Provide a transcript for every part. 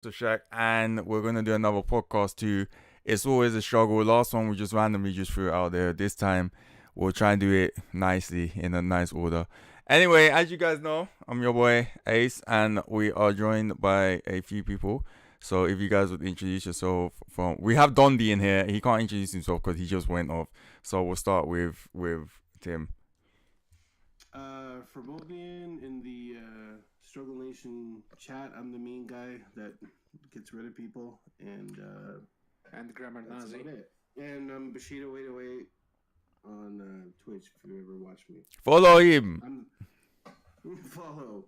to Shaq, and we're gonna do another podcast too. It's always a struggle. Last one we just randomly just threw it out there. This time we'll try and do it nicely in a nice order. Anyway, as you guys know, I'm your boy Ace, and we are joined by a few people. So if you guys would introduce yourself, we have Dondi in here. He can't introduce himself because he just went off. So we'll start with Tim. For Bobian in the Struggle Nation chat, I'm the mean guy that gets rid of people, and the grammar that's Nazi. about it. And I'm Bushido808 on Twitch if you ever watch me. Follow him. Follow.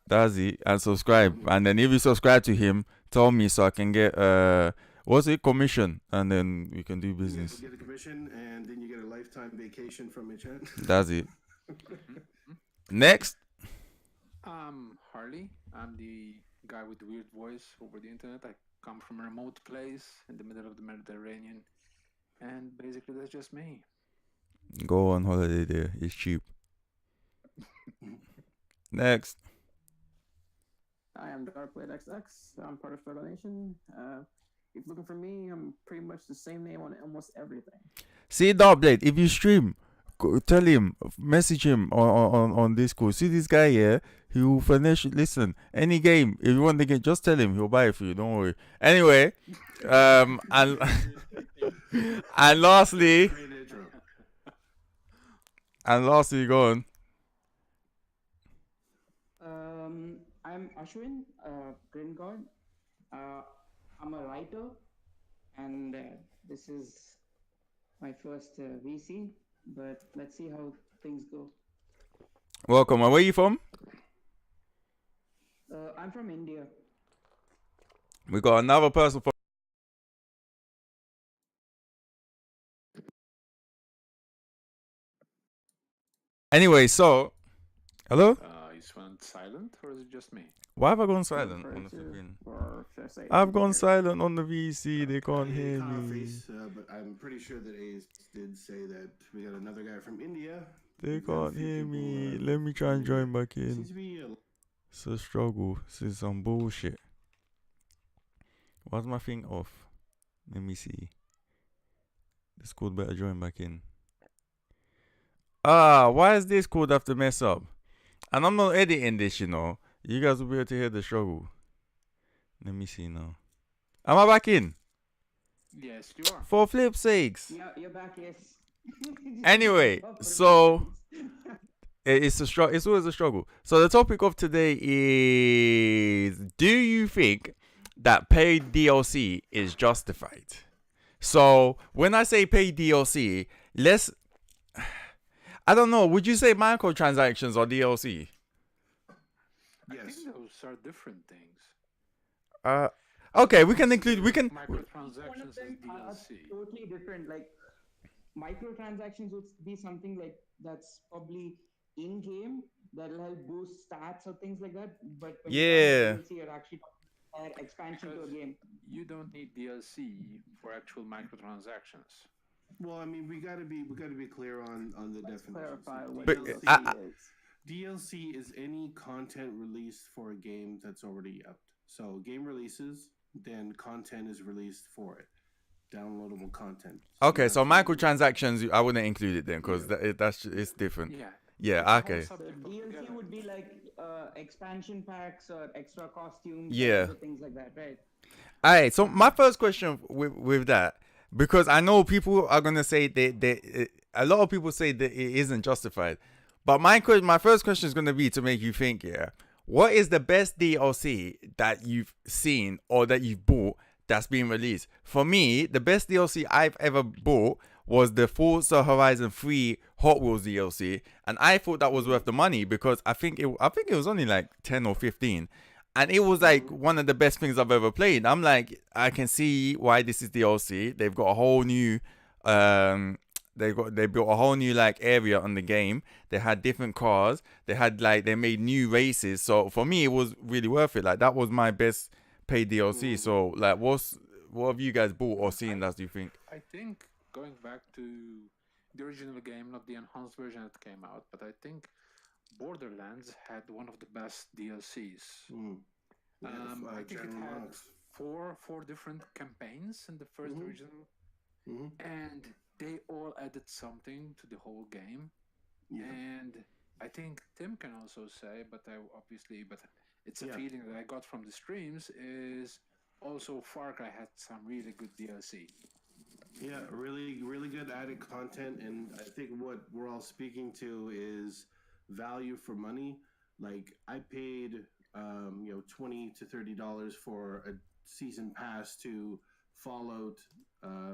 That's it. And subscribe. And then if you subscribe to him, tell me so I can get what's it, commission, and then we can do business. You get a commission, and then you get a lifetime vacation from your chat. That's it. Next. Harley. I'm the guy with the weird voice over the internet. I come from a remote place in the middle of the Mediterranean, and basically that's just me. Go on holiday there. It's cheap. Next. Hi, I'm DarkBladeXX. I'm part of Struggle Nation. If you're looking for me, I'm pretty much the same name on almost everything. See, Darkblade, if you stream, tell him, message him on Discord. See this guy here, he will finish. Listen, any game, if you want the game, just tell him, he'll buy it for you. Don't worry. Anyway, and and lastly, go on. I'm Ashwin, Green God. I'm a writer, and this is my first VC, but let's see how things go. Welcome. And where are you from? I'm from India. We got another person from. Anyway, so hello. You went silent, or is it just me? Why have I gone silent on the flipping? I've gone silent on the VC. They can't hear me. But I'm pretty sure that Ace did say that we got another guy from India. They can't hear me. Let me try and join back in. Seems to be It's a struggle. This is some bullshit. Why's my thing off? Let me see. Discord better join back in. Why is this code have to mess up? And I'm not editing this, you know. You guys will be able to hear the struggle. Let me see now. Am I back in? Yes, you are. For flip's sakes. Yeah, you're back, yes. Anyway, so it's always a struggle. So the topic of today is: do you think that paid DLC is justified? So when I say paid DLC, I don't know. Would you say microtransactions or DLC? I think those are different things. Okay, we can include. Microtransactions as DLC. Totally different. Like microtransactions would be something like that's probably in game that'll help boost stats or things like that. But when DLC, you're actually expansion to a game. You don't need DLC for actual microtransactions. Well, I mean, we gotta be clear on the definition. Clarify what DLC is. DLC is any content released for a game that's already out. So game releases, then content is released for it. Downloadable content. Okay, so microtransactions, I wouldn't include it then because it's different. Yeah. Yeah. Okay. So DLC would be like expansion packs or extra costumes. Yeah. Things like that, right? Alright. So my first question with that, because I know people are gonna say a lot of people say that it isn't justified, but my first question is gonna be to make you think. Yeah. What is the best DLC that you've seen or that you've bought that's been released? For me, the best DLC I've ever bought was the Forza Horizon 3 Hot Wheels DLC, and I thought that was worth the money because I think it was only like 10 or 15, and it was like one of the best things I've ever played. I'm like, I can see why this is DLC. They've got a whole new they built a whole new like area on the game. They had different cars. They made new races. So for me, it was really worth it. Like that was my best paid DLC. So like, what have you guys bought or seen that you think? I think going back to the original game, not the enhanced version that came out, but I think Borderlands had one of the best DLCs. I think it General had Knox. four different campaigns in the 1st Mhm. original, Hmm. and they all added something to the whole game. Yeah. And I think Tim can also say, but it's a Yeah. feeling that I got from the streams is also Far Cry had some really good DLC. Yeah, really, really good added content, and I think what we're all speaking to is value for money. Like I paid, $20 to $30 for a season pass to Fallout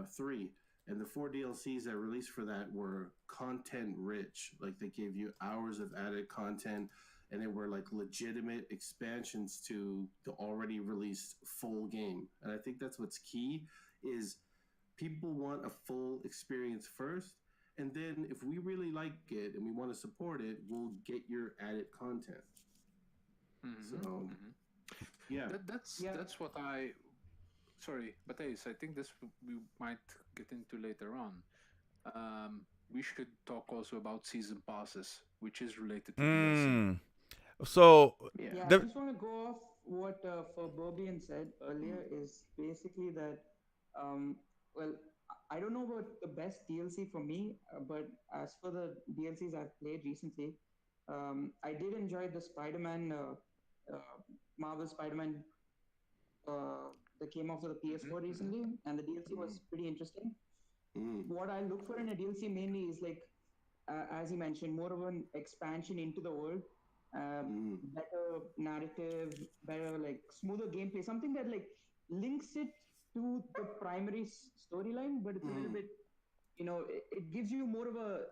3, and the 4 DLCs that released for that were content rich. Like they gave you hours of added content, and they were like legitimate expansions to the already released full game. And I think that's what's key is people want a full experience first, and then if we really like it and we want to support it, we'll get your added content. Mm-hmm, So mm-hmm. yeah. That's what I. Sorry, but Ace, I think this we might get into later on. We should talk also about season passes, which is related to DLC. So Yeah. Yeah, I the just want to go off what Furbobian said earlier is basically that, um, well, I don't know about the best DLC for me, but as for the DLCs I've played recently, I did enjoy the Spider-Man, Marvel Spider-Man that came off of the Mm-hmm, PS4 mm-hmm. recently, and the DLC Mm. was pretty interesting. Mm. What I look for in a DLC mainly is like, as you mentioned, more of an expansion into the world, uh, Mm. better narrative, better like smoother gameplay, something that like links it to the primary storyline, but it's a little Mm. bit, it gives you more of a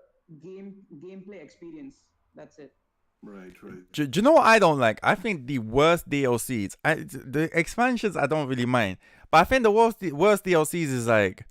gameplay experience. That's it. Right, right. do you know what I don't like? I think the worst DLCs, the expansions I don't really mind, but I think the worst DLCs is like,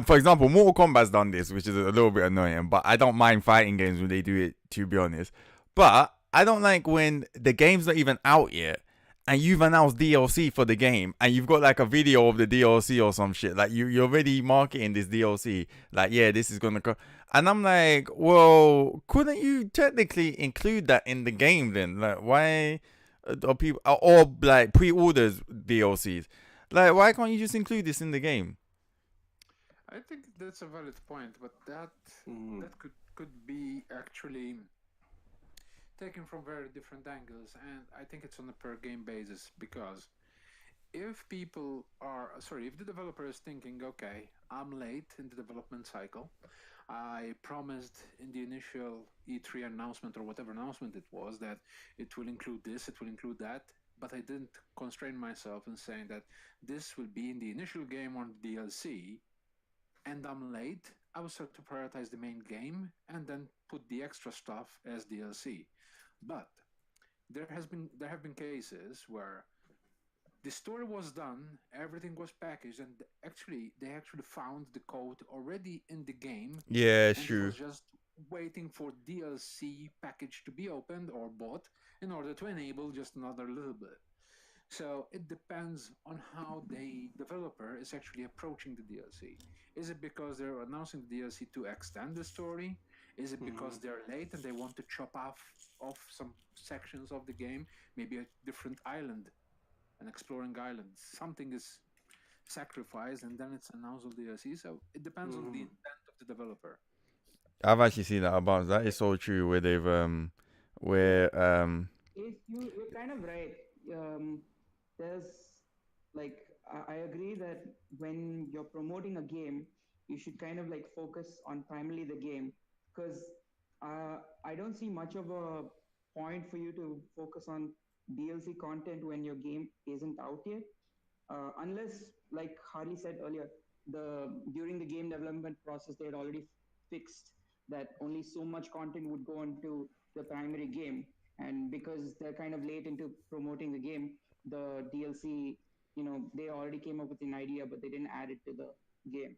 for example, Mortal Kombat's done this, which is a little bit annoying, but I don't mind fighting games when they do it, to be honest. But I don't like when the game's not even out yet and you've announced DLC for the game and you've got like a video of the DLC or some shit. Like you're already marketing this DLC. Like, yeah, this is gonna go. And I'm like, well, couldn't you technically include that in the game then? Like, why are people, or like pre-orders DLCs? Like, why can't you just include this in the game? I think that's a valid point, but that Mm. that could be actually taken from very different angles, and I think it's on a per game basis because if if the developer is thinking, okay, I'm late in the development cycle, I promised in the initial E3 announcement or whatever announcement it was that it will include this, it will include that, but I didn't constrain myself in saying that this will be in the initial game on DLC, and I'm late, I will start to prioritize the main game and then put the extra stuff as DLC. But there have been cases where the story was done, everything was packaged, and they actually found the code already in the game, Yeah, and it true. was just waiting for DLC package to be opened or bought in order to enable just another little bit. So it depends on how the developer is actually approaching the DLC. Is it because they're announcing the DLC to extend the story? Is it because they're late and they want to chop off some sections of the game, maybe a different island, an exploring island? Something is sacrificed and then it's announced on DLC. So it depends on the intent of the developer. I've actually seen that about that is so true where they've where If you're kind of right. There's like I agree that when you're promoting a game, you should kind of like focus on primarily the game because I don't see much of a point for you to focus on DLC content when your game isn't out yet, unless like Harley said earlier, the during the game development process they had already fixed that only so much content would go into the primary game, and because they're kind of late into promoting the game, the DLC, they already came up with an idea, but they didn't add it to the game.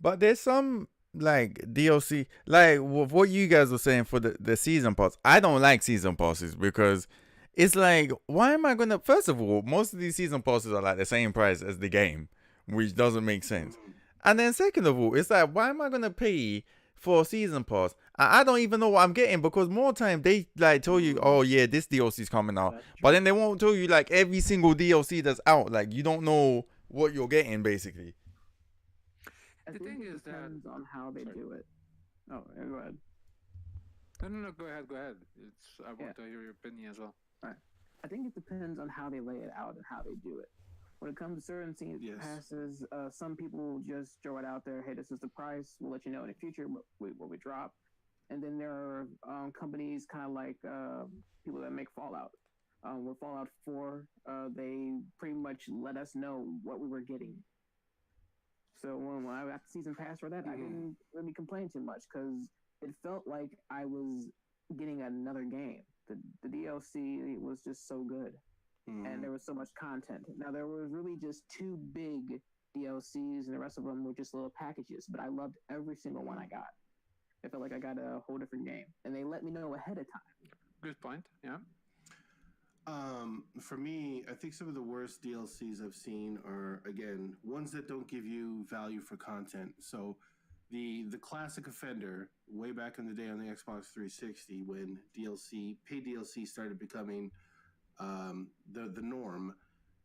but there's some like DLC, like what you guys were saying for the season pass. I don't like season passes because it's like, why am I gonna? First of all, most of these season passes are like the same price as the game, which doesn't make sense. And then second of all, it's like, why am I gonna pay for a season pass. I don't even know what I'm getting because more time they like tell you, oh yeah, this DLC's coming out, That's but true. then they won't tell you like every single DLC that's out. Like you don't know what you're getting basically. I The think thing it is that, depends on how they sorry, do it. Oh, yeah, go ahead. no, no, no, go ahead, go ahead. It's I Yeah. want to hear your opinion as well. All right. I think it depends on how they lay it out and how they do it. When it comes to certain season Yes. passes, some people will just throw it out there. Hey, this is the price. We'll let you know in the future what we drop. And then there are companies kind of like people that make Fallout. With Fallout 4, they pretty much let us know what we were getting. So when I got the season pass for that, I didn't really complain too much because it felt like I was getting another game. The DLC was just so good, and there was so much content. Now there was really just two big DLCs, and the rest of them were just little packages. But I loved every single one I got. It felt like I got a whole different game, and they let me know ahead of time. Good point. Yeah. For me, I think some of the worst DLCs I've seen are again ones that don't give you value for content. So, the classic offender way back in the day on the Xbox 360 when paid DLC started becoming the norm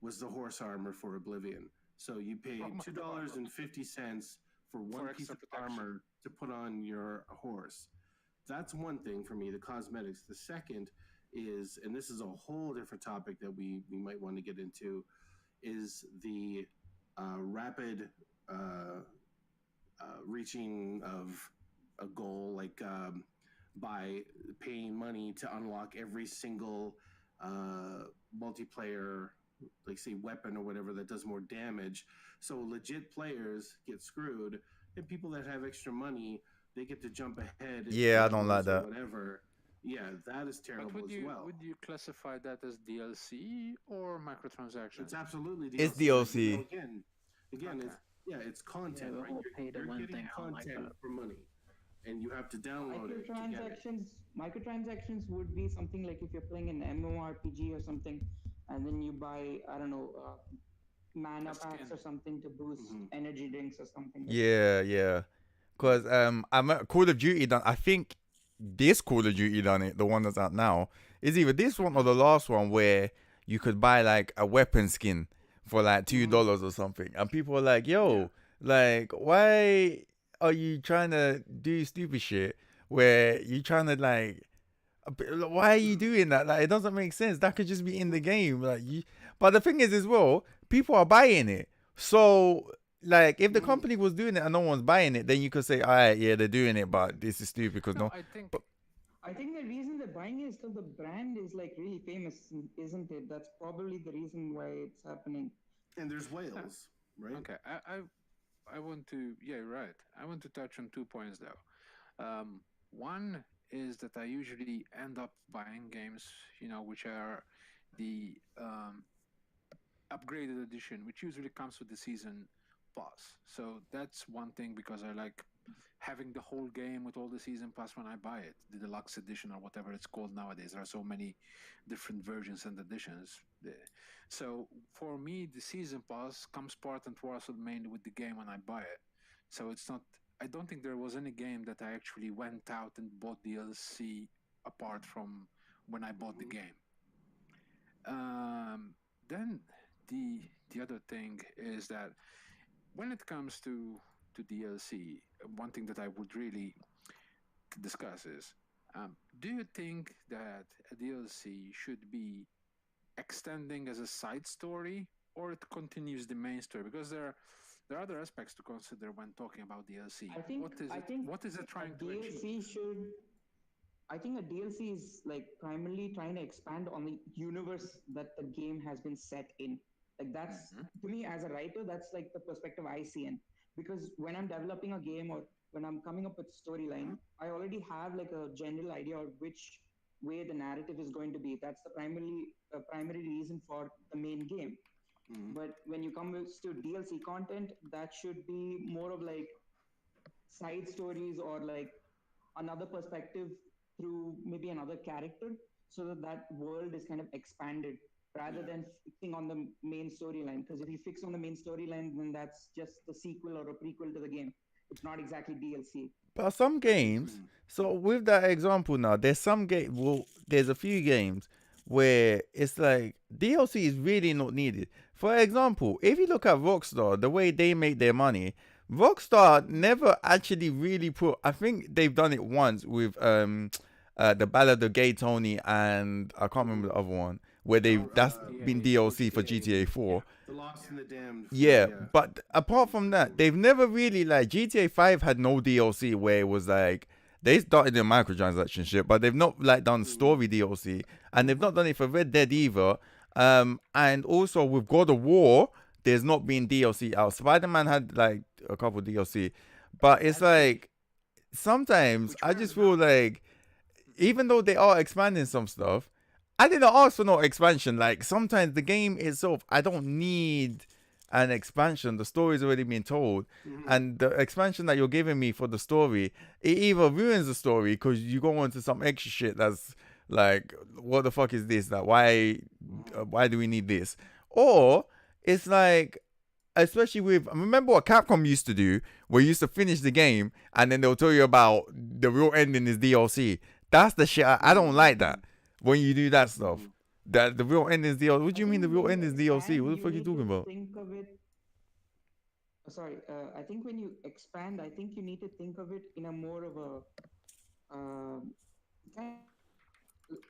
was the horse armor for Oblivion. So you paid Oh my $2.50 for one For piece extra of protection. armor to put on your horse. That's one thing for me, the cosmetics. The second is, and this is a whole different topic that we might want to get into, is the rapid reaching of a goal, like by paying money to unlock every single multiplayer, like say weapon or whatever that does more damage. So legit players get screwed, and people that have extra money they get to jump ahead into Yeah, I don't like levels or that. whatever. Yeah, that is But terrible as well. would you classify that as DLC or It's microtransactions? absolutely It's DLC. Like DLC. again, Okay. it's Yeah, content, the right? whole pay to You're win getting thing, I don't like content that. for money, and you have to download it to get it. Microtransactions would be something like if you're playing an MMORPG or something, and then you buy, I don't know, mana A packs skin. or something to boost Hmm. energy drinks or something like that. Yeah, yeah. Cause I'm at Call of Duty done. I think this Call of Duty done it. The one that's out now is either this one or the last one where you could buy like a weapon skin for like $2 or something, and people are like, Yeah. "Yo, like, why are you trying to do stupid shit where you trying to like?" Why are you doing that? Like, it doesn't make sense. That could just be in the game. Like, you. But the thing is, as well, people are buying it. So, like, if the company was doing it and no one's buying it, then you could say, all right, yeah, they're doing it, but this is stupid because No, no. I think But I think the reason they're buying it is because the brand is like really famous, isn't it? That's probably the reason why it's happening. And there's whales, right? okay. I want to, yeah, you're right. I want to touch on 2 points though. One is that I usually end up buying games, which are the upgraded edition, which usually comes with the season pass. So that's one thing because I like having the whole game with all the season pass when I buy it, the deluxe edition or whatever it's called nowadays. There are so many different versions and editions. So for me, the season pass comes part and parcel mainly with the game when I buy it. So it's not. I don't think there was any game that I actually went out and bought DLC apart from when I bought the game. Then the other thing is that when it comes to DLC, one thing that I would really discuss is, do you think that a DLC should be extending as a side story or it continues the main story? Because there are other aspects to consider when talking about DLC. I think What is it a trying to achieve? DLC should. I think a DLC is like primarily trying to expand on the universe that the game has been set in. Like that's Mhm. to me as a writer, that's like the perspective I see in. Because when I'm developing a game or when I'm coming up with storyline, I already have like a general idea of which way the narrative is going to be. That's the primary reason for the main game. Mm-hmm. But when you come to DLC content, that should be more of like side stories or like another perspective through maybe another character so that that world is kind of expanded rather Yeah. than fixing on the main storyline, because if you fix on the main storyline then that's just the sequel or a prequel to the game. it's not exactly DLC. But some games, so with that example now, there's some game. Well, there's a few games where it's like DLC is really not needed. For example, if you look at Rockstar, the way they make their money, Rockstar never actually really put. I think they've done it once with the Ballad of Gay Tony and I can't remember the other one where that's been DLC for GTA 4. The Lost and the Damned. Yeah, but apart from that, they've never really like GTA 5 had no DLC where it was like they started the microtransaction shit, but they've not like done story DLC, and they've not done it for Red Dead either. And also with God of War, there's not been DLC out. Spider-Man had like a couple DLC, but it's like sometimes I just feel like even though they are expanding some stuff, I didn't ask for no expansion. Like sometimes the game itself, I don't need an expansion. The story's already been told, and the expansion that you're giving me for the story, it either ruins the story because you go into some extra shit that's like, what the fuck is this? Like, why do we need this? Or it's like, especially with, remember what Capcom used to do, where you used to finish the game and then they'll tell you about the real ending is DLC. That's the shit. I don't like that. When you do that stuff, that the real end is DLC. What do you mean the real end is DLC? What the fuck are you talking about? Think of it. Sorry, I think when you expand, I think you need to think of it in a more of a.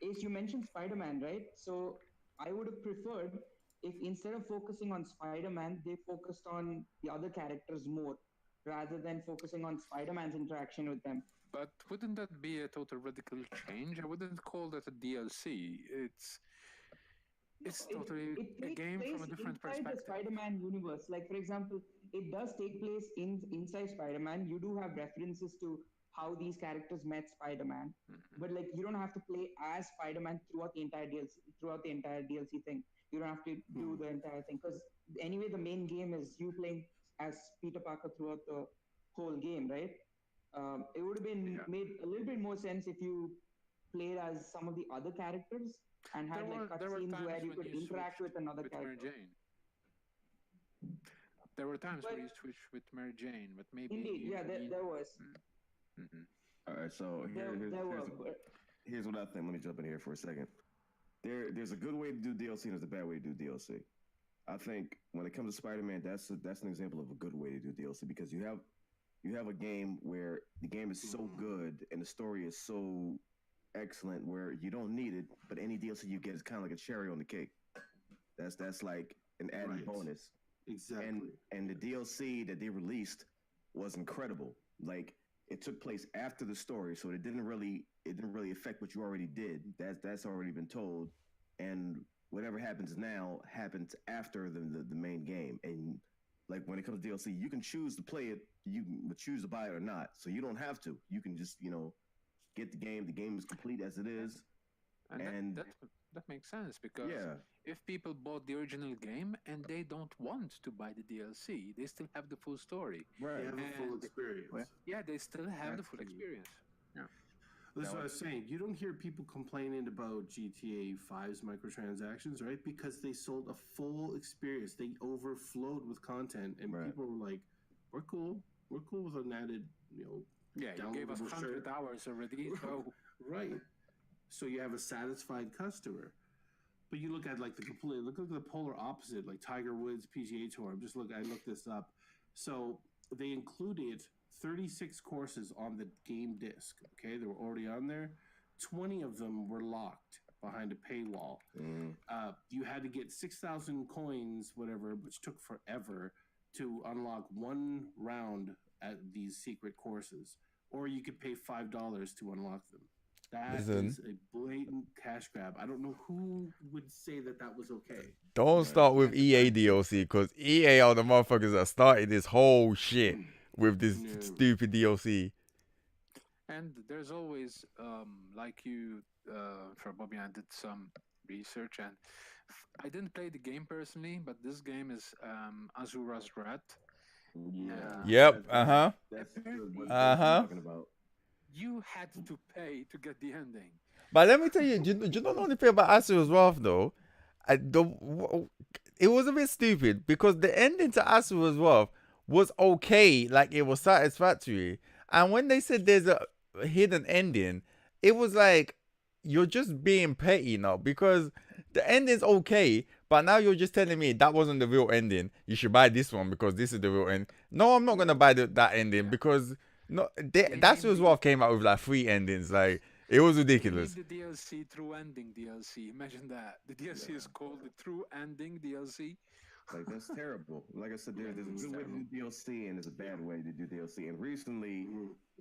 As you mentioned Spider-Man, right? So I would have preferred if instead of focusing on Spider-Man, they focused on the other characters more, rather than focusing on Spider-Man's interaction with them. But wouldn't that be a total radical change? I wouldn't call that a DLC. It's totally a game from a different inside perspective. the Spider-Man universe. Like for example, it does take place inside Spider-Man. You do have references to how these characters met Spider-Man, but like you don't have to play as Spider-Man throughout the entire DLC thing. You don't have to do the entire thing because anyway, the main game is you playing as Peter Parker throughout the whole game, right? It would have been made a little bit more sense if you played as some of the other characters and had like cutscenes where you could interact with another character. Mary Jane. There were times where you switched with Mary Jane, but maybe indeed, there was. All right, so here's what I think. Let me jump in here for a second. There's a good way to do DLC and there's a bad way to do DLC. I think when it comes to Spider-Man, that's an example of a good way to do DLC because you have a game where the game is so good and the story is so excellent where you don't need it, but any DLC you get is kind of like a cherry on the cake. That's like an added bonus. Exactly. And the DLC that they released was incredible. Like it took place after the story, so it didn't really affect what you already did. That's already been told, and whatever happens now happens after the main game. And like when it comes to DLC, you can choose to play it, you can choose to buy it or not. So you don't have to. You can just get the game. The game is complete as it is, and that makes sense because if people bought the original game and they don't want to buy the DLC, they still have the full story. Right. They have the full experience. They still have the full experience. Yeah. That's what I was saying. You don't hear people complaining about GTA 5's microtransactions, right? Because they sold a full experience. They overflowed with content, and people were like, "We're cool. We're cool with an added, Yeah, you gave us 100 hours already, so right." So you have a satisfied customer. But you look at like look at the polar opposite, like Tiger Woods PGA Tour. I looked this up. So they included 36 courses on the game disc. Okay, they were already on there. 20 of them were locked behind a paywall. You had to get 6,000 coins, whatever, which took forever to unlock one round at these secret courses, or you could pay $5 to unlock them. That is a blatant cash grab. I don't know who would say that was okay. Don't start with EA DLC because EA are the motherfuckers that started this whole shit with this stupid DLC. And there's always, like you, for Bobby, I did some research and I didn't play the game personally, but this game is Azura's Wrath. Yep. That's what I'm talking about. You had to pay to get the ending. But let me tell you, do you know the only thing about Asura's Wrath though? It was a bit stupid because the ending to Asura's Wrath was okay, like it was satisfactory. And when they said there's a hidden ending, it was like you're just being petty now because the ending's okay, but now you're just telling me that wasn't the real ending. You should buy this one because this is the real end. No, I'm not gonna buy that ending because no, that's just what came out with like 3 endings. Like it was ridiculous. The DLC True Ending DLC. Imagine that. The DLC is called the True Ending DLC. Like that's terrible. Like I said, there's a good way to do DLC and there's a bad way to do DLC. And recently,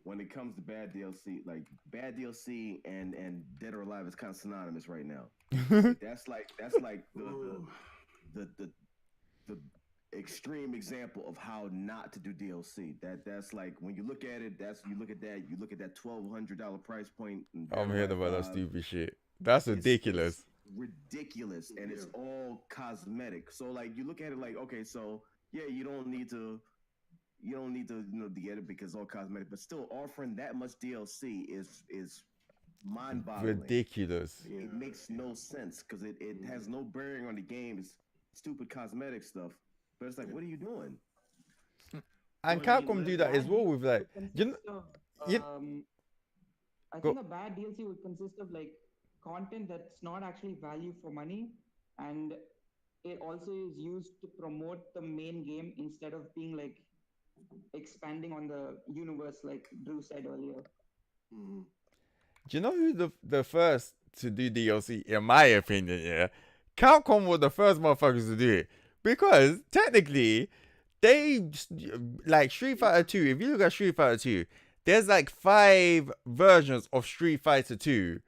when it comes to bad DLC, like bad DLC and Dead or Alive is kind of synonymous right now. that's like the extreme example of how not to do DLC. That's like when you look at it, you look at that $1,200 price point. I'm hearing about that stupid shit. That's ridiculous. It's ridiculous, and it's all cosmetic. So like you look at it like, okay, so yeah, you don't need to to get it because it's all cosmetic, but still offering that much DLC is mind-boggling. Ridiculous. It makes no sense because it has no bearing on the game. It's stupid cosmetic stuff. But it's like, what are you doing? And Capcom do that as well with like, I think a bad DLC would consist of like content that's not actually value for money, and it also is used to promote the main game instead of being like expanding on the universe, like Drew said earlier. Do you know who the first to do DLC, in my opinion? Yeah, Capcom were the first motherfuckers to do it because technically they like Street Fighter 2. If you look at Street Fighter 2, there's like 5 versions of Street Fighter 2.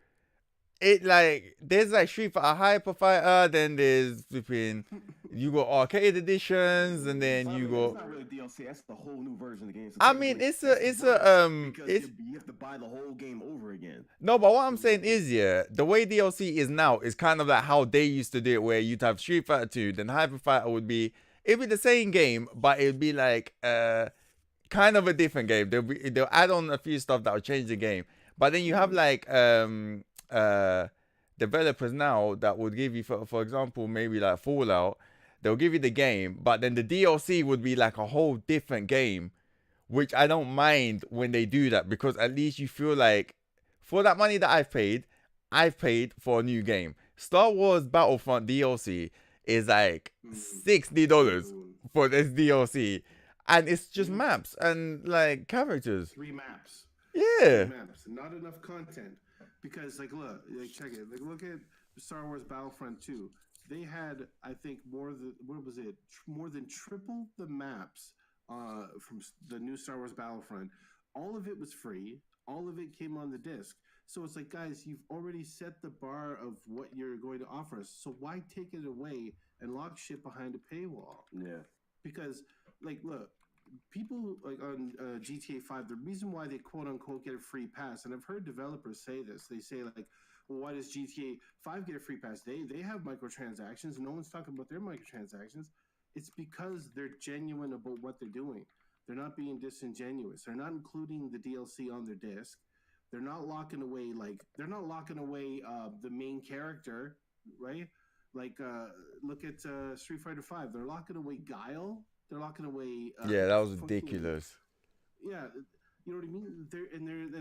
It like there's like Street Fighter Hyper Fighter, then there's flipping you got arcade editions, and then you got. It's not really DLC. That's the whole new version of the game. So I mean, it's a because you have to buy the whole game over again. No, but what I'm saying is, yeah, the way DLC is now is kind of like how they used to do it, where you'd have Street Fighter 2, then Hyper Fighter it'd be the same game, but it'd be like kind of a different game. They'll add on a few stuff that will change the game, but then you have like developers now that would give you, for example, maybe like Fallout. They'll give you the game, but then the DLC would be like a whole different game, which I don't mind when they do that because at least you feel like for that money that I've paid for a new game. Star Wars Battlefront DLC is like $60 for this DLC, and it's just maps and like characters. 3 maps. Yeah. 3 maps. Not enough content. Because like check it. Like look at Star Wars Battlefront 2. They had, I think, more than triple the maps from the new Star Wars Battlefront. All of it was free. All of it came on the disc. So it's like, guys, you've already set the bar of what you're going to offer us. So why take it away and lock shit behind a paywall? Yeah. Because, like, look, people like on GTA 5, the reason why they quote unquote get a free pass, and I've heard developers say this, they say like, well, why does GTA 5 get a free pass? They have microtransactions. No one's talking about their microtransactions. It's because they're genuine about what they're doing. They're not being disingenuous. They're not including the DLC on their disc. They're not locking away the main character, right? Like look at Street Fighter 5. They're locking away Guile. They're locking away. Yeah, that was ridiculous. Yeah, you know what I mean.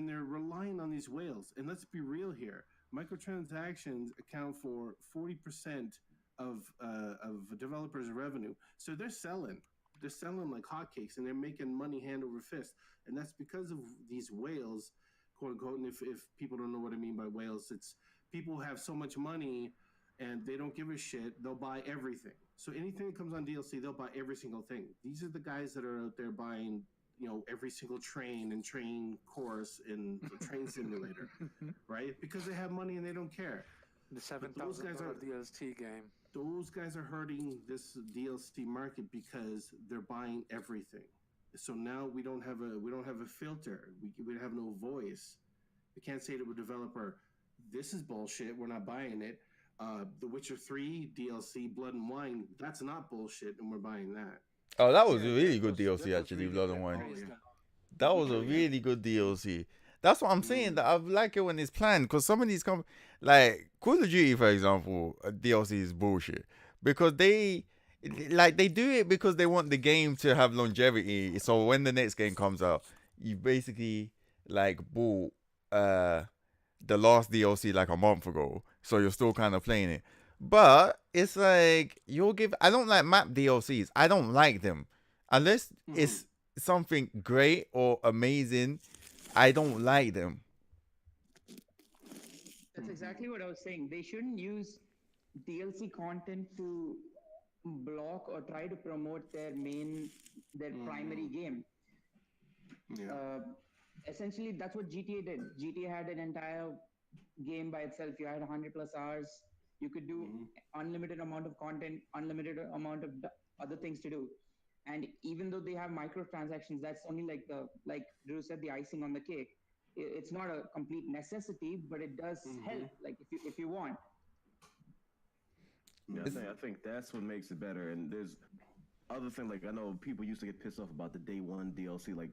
They're relying on these whales. And let's be real here. Microtransactions account for 40% of developers' revenue. So they're selling like hotcakes, and they're making money hand over fist. And that's because of these whales, quote unquote. And if people don't know what I mean by whales, it's people who have so much money and they don't give a shit. They'll buy everything. So anything that comes on DLC, they'll buy every single thing. These are the guys that are out there buying, every single train and train course in the train simulator, right? Because they have money and they don't care. The $7,000 DLC game. Those guys are hurting this DLC market because they're buying everything. So now we don't have a filter. We have no voice. We can't say to a developer, "This is bullshit. We're not buying it." The Witcher 3 DLC, Blood and Wine, that's not bullshit, and we're buying that. Oh, that was a really good DLC, actually, Blood and Wine. Oh, yeah. That was a really good DLC. That's what I'm saying, that I like it when it's planned, because some of these like Call of Duty, for example, DLC is bullshit. Because Like they do it because they want the game to have longevity. So when the next game comes out, you basically like bought the last DLC like a month ago, so you're still kind of playing it. But it's like you'll give. I don't like map DLCs. I don't like them unless it's something great or amazing. I don't like them. That's exactly what I was saying. They shouldn't use DLC content to block or try to promote their primary game. Yeah. Essentially, that's what GTA did. GTA had an entire game by itself. You had 100 plus hours. You could do unlimited amount of content, unlimited amount of other things to do. And even though they have microtransactions, that's only like like Drew said, the icing on the cake. It's not a complete necessity, but it does help. Like if you want. Yeah, I think that's what makes it better. And there's other thing, like I know people used to get pissed off about the day one DLC, like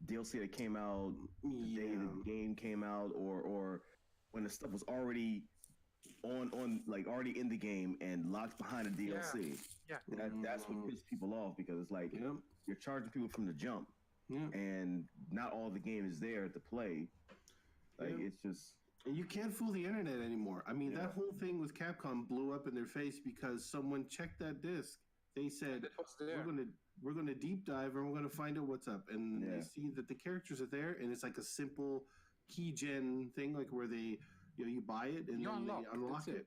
DLC that came out the day the game came out, or when the stuff was already on like already in the game and locked behind a DLC. Yeah. That's what pisses people off because it's like you're charging people from the jump, and not all the game is there to play. Like it's just. And you can't fool the internet anymore. I mean, that whole thing with Capcom blew up in their face because someone checked that disc. They said we're gonna deep dive and we're gonna find out what's up. And they see that the characters are there, and it's like a simple key gen thing, like where they you buy it and then they unlock it.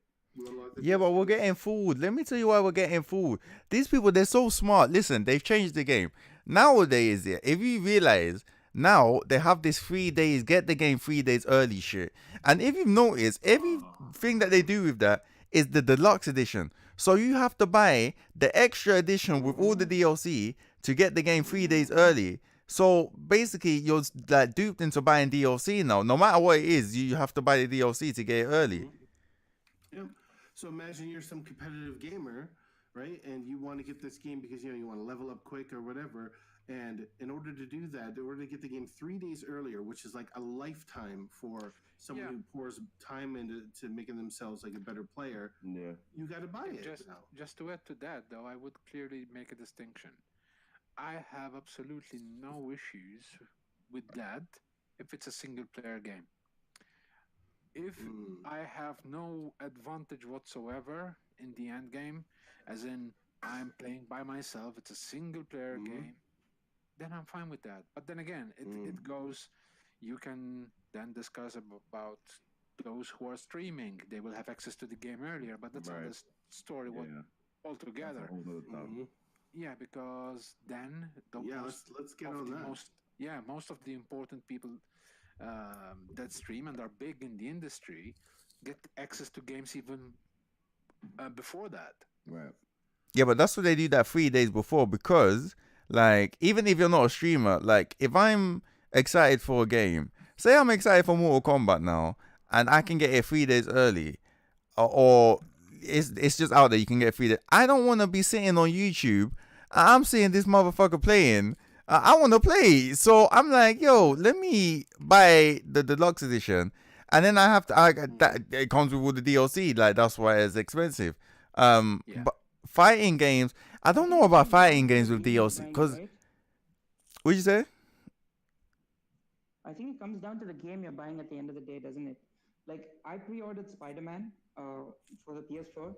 Yeah, but we're getting fooled. Let me tell you why we're getting fooled. These people, they're so smart. Listen, they've changed the game. Nowadays, if you realize, now they have this 3 days, get the game 3 days early shit. And if you've noticed, everything that they do with that is the deluxe edition. So you have to buy the extra edition with all the DLC to get the game 3 days early. So basically, you're like duped into buying DLC now. No matter what it is, you have to buy the DLC to get it early. Yeah. So imagine you're some competitive gamer, right? And you want to get this game because you want to level up quick or whatever. And in order to do that, in order to get the game 3 days earlier, which is like a lifetime for someone who pours time into making themselves like a better player, you got to buy it. Just to add to that, though, I would clearly make a distinction. I have absolutely no issues with that if it's a single player game. If I have no advantage whatsoever in the end game, as in I'm playing by myself, it's a single player game, then I'm fine with that. But then again, it goes, you can then discuss about those who are streaming. They will have access to the game earlier, but that's another story altogether. Yeah, because then let's get on that. Most of the important people that stream and are big in the industry get access to games even before that. Right. Yeah, but that's what they do that 3 days before because, like, even if you're not a streamer, like, if I'm excited for a game, say I'm excited for Mortal Kombat now, and I can get it 3 days early, or it's just out there, you can get 3 days. I don't want to be sitting on YouTube. I'm seeing this motherfucker playing. I want to play. So I'm like, yo, let me buy the deluxe edition. And then I have to, that it comes with all the DLC. Like, that's why it's expensive. But fighting games, I don't know about fighting games with DLC. Because, what'd you say? I think it comes down to the game you're buying at the end of the day, doesn't it? Like, I pre-ordered Spider-Man for the PS4.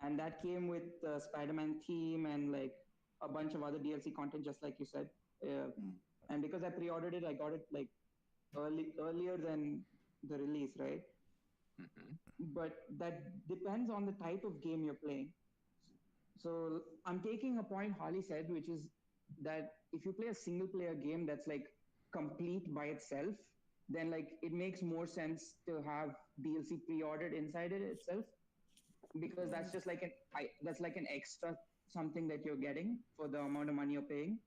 And that came with the Spider-Man theme and, like, a bunch of other DLC content, just like you said. And because I pre-ordered it, I got it like earlier than the release, right? But that depends on the type of game you're playing. So I'm taking a point Harley said, which is that if you play a single player game that's like complete by itself, then like it makes more sense to have DLC pre-ordered inside it itself, because that's just like an extra something that you're getting for the amount of money you're paying.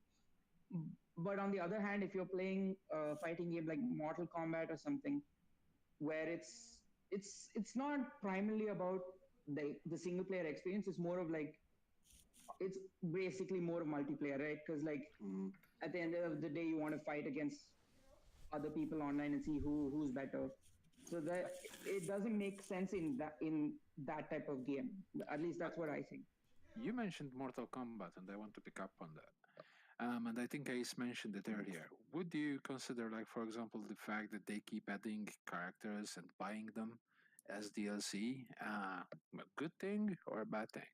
But on the other hand, if you're playing a fighting game like Mortal Kombat or something, where it's not primarily about the single player experience, it's more of like, it's basically more multiplayer, right? Because like at the end of the day, you want to fight against other people online and see who's better. So that it doesn't make sense in that type of game. At least that's what I think. You mentioned Mortal Kombat, and I want to pick up on that. And I think Ace mentioned it earlier. Would you consider, like, for example, the fact that they keep adding characters and buying them as DLC a good thing or a bad thing?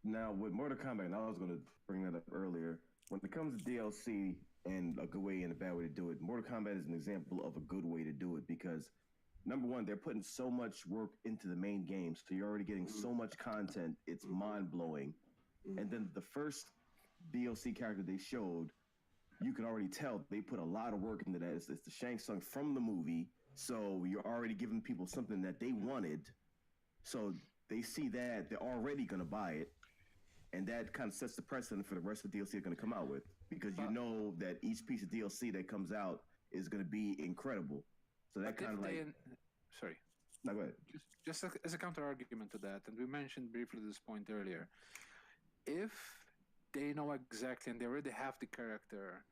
Now with Mortal Kombat, and I was going to bring that up earlier. When it comes to DLC and a good way and a bad way to do it, Mortal Kombat is an example of a good way to do it because number one, they're putting so much work into the main game, so you're already getting so much content. It's mind blowing. And then the first DLC character they showed, you can already tell they put a lot of work into that. It's the Shang Tsung from the movie, so you're already giving people something that they wanted. So they see that they're already gonna buy it, and that kind of sets the precedent for the rest of the DLC they're gonna come out with because you know that each piece of DLC that comes out is gonna be incredible. So that kind of like. Sorry. No, go ahead. Just as a counter argument to that, and we mentioned briefly this point earlier, if they know exactly and they already have the character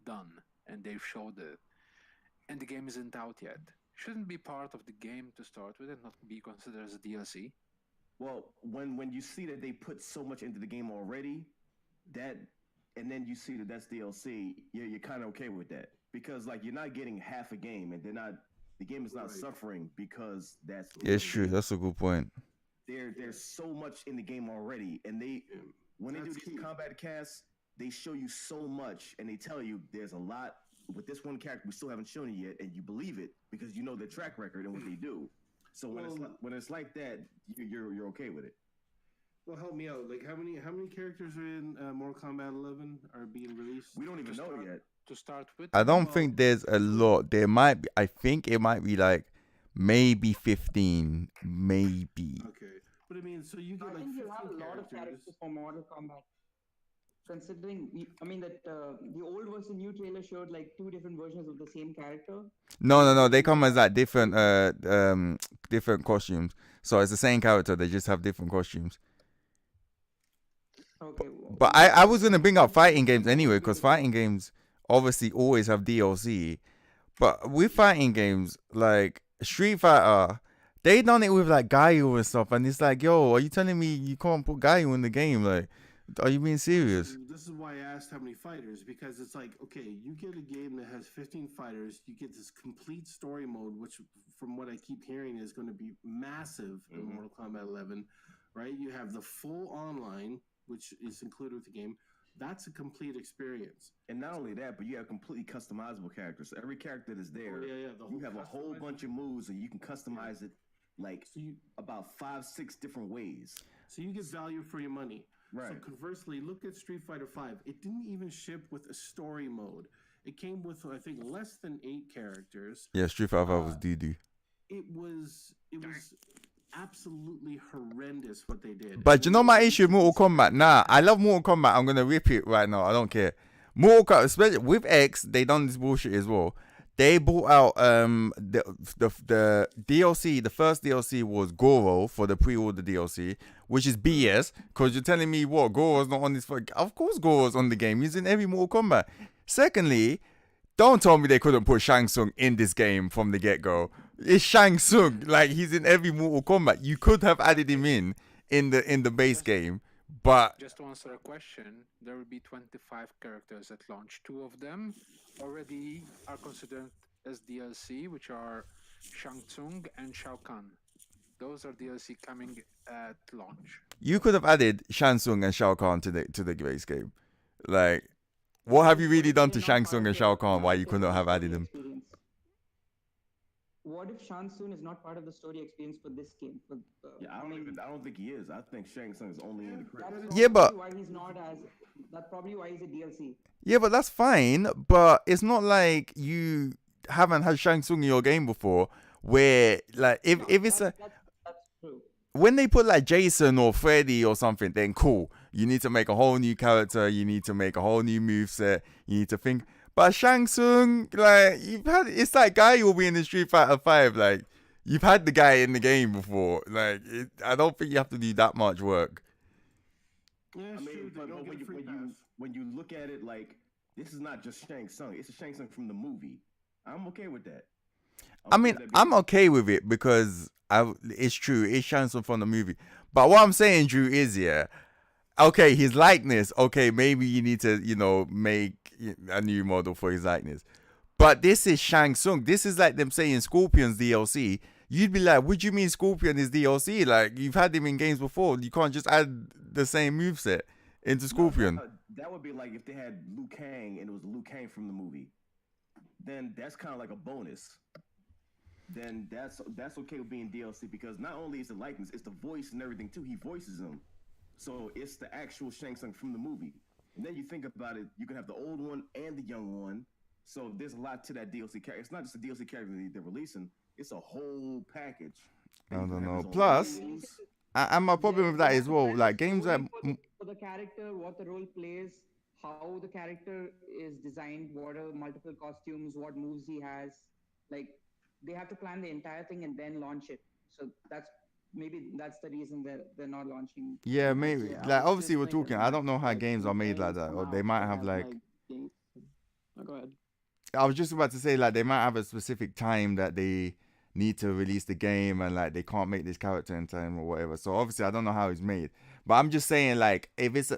done and they've showed it, and the game isn't out yet, shouldn't be part of the game to start with and not be considered as a DLC? Well, when you see that they put so much into the game already, and then you see that that's DLC, you're kind of okay with that because like you're not getting half a game, and the game is not suffering because that's. Yeah, it's true. That's a good point. There's so much in the game already, and when they do these combat casts, they show you so much, and they tell you there's a lot with this one character we still haven't shown you yet, and you believe it because you know their track record and what they do. So when it's like that, you're okay with it. Well, help me out. Like, how many characters are in Mortal Kombat 11 are being released? We don't even know yet. To start with, I don't think there's a lot. There might be. I think it might be like maybe 15, maybe. Okay, but I mean, so you get like 15 have a lot of characters for Mortal Kombat. Considering, that the old versus new trailer showed like two different versions of the same character. No. They come as like different different costumes. So it's the same character. They just have different costumes. Okay. But I was gonna bring up fighting games anyway, because fighting games obviously always have DLC. But with fighting games like Street Fighter, they done it with like Gaio and stuff, and it's like, yo, are you telling me you can't put Gaio in the game? Like, are you being serious? This is why I asked how many fighters, because it's like, okay, you get a game that has 15 fighters, you get this complete story mode, which from what I keep hearing is going to be massive in Mortal Kombat 11, right? You have the full online, which is included with the game. That's a complete experience. And not only that, but you have completely customizable characters. So every character that is there, you have a whole bunch of moves, and you can customize it like about 5-6 different ways. So you get value for your money. Right. So conversely, look at Street Fighter V. It didn't even ship with a story mode. It came with, I think, less than 8 characters. Yeah, Street Fighter was doo-doo. It was absolutely horrendous what they did. But you know my issue with Mortal Kombat? Nah, I love Mortal Kombat. I'm gonna rip it right now. I don't care. Mortal Kombat, especially with X, they done this bullshit as well. They brought out the DLC. The first DLC was Goro for the pre-order DLC, which is BS. Because you're telling me what, Goro's not on this? Of course Goro's on the game. He's in every Mortal Kombat. Secondly, don't tell me they couldn't put Shang Tsung in this game from the get-go. It's Shang Tsung. Like, he's in every Mortal Kombat. You could have added him in the base game. But just to answer a question, there will be 25 characters at launch. 2 of them already are considered as DLC, which are Shang Tsung and Shao Kahn. Those are DLC coming at launch. You could have added Shang Tsung and Shao Kahn to the base game. Like, what have you really done to Shang Tsung and Shao Kahn? Why you couldn't have added them? What if Shang Tsung is not part of the story experience for this game? I don't think he is. I think Shang Tsung is only in the credits. Yeah, but why he's not as that's probably why he's a DLC. Yeah, but that's fine. But it's not like you haven't had Shang Tsung in your game before. Where like if it's that's true. When they put like Jason or Freddy or something, then cool. You need to make a whole new character. You need to make a whole new moveset. You need to think. But Shang Tsung, like, it's that guy you'll be in the Street Fighter 5. Like, you've had the guy in the game before. Like, I don't think you have to do that much work. Yeah, I mean, but when you look at it, like, this is not just Shang Tsung. It's a Shang Tsung from the movie. I'm okay with that. I'm okay with it because it's true. It's Shang Tsung from the movie. But what I'm saying, Drew, is yeah, okay, his likeness. Okay, maybe you need to, make a new model for his likeness. But this is Shang Tsung. This is like them saying Scorpion's DLC. You'd be like, what do you mean Scorpion is DLC? Like, you've had him in games before. You can't just add the same moveset into No, Scorpion. that would be like if they had Liu Kang and it was Liu Kang from the movie. Then that's kind of like a bonus. Then that's okay with being DLC because not only is the likeness, it's the voice and everything too. He voices him, so it's the actual Shang Tsung from the movie. And then you think about it, you can have the old one and the young one. So there's a lot to that DLC character. It's not just a DLC character they're releasing; it's a whole package. I And you don't can have know. his own Plus, moves. and my problem with that as well, like games that. For the character, what the role plays, how the character is designed, what are multiple costumes, what moves he has. Like they have to plan the entire thing and then launch it. So that's the reason they're not launching. Yeah, maybe. Yeah, I Like, was obviously, just we're thinking talking. I like don't know how like games are when made like games that, come or they out, might they have have like. game. Oh, go ahead. I was just about to say like they might have a specific time that they need to release the game, and like they can't make this character in time or whatever. So obviously, I don't know how it's made, but I'm just saying like if it's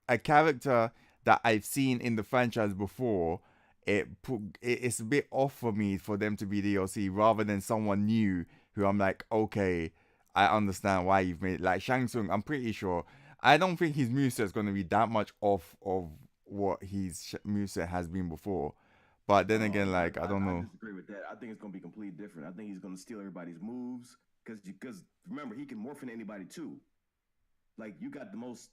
a character that I've seen in the franchise before, it's a bit off for me for them to be DLC rather than someone new who I'm like, okay, I understand why you've made it. Like Shang Tsung. I'm pretty sure. I don't think his moveset is going to be that much off of what his moveset has been before. But then Oh, again, like I don't I know. disagree with that. I think it's going to be completely different. I think he's going to steal everybody's moves because remember he can morph into anybody too. Like you got the most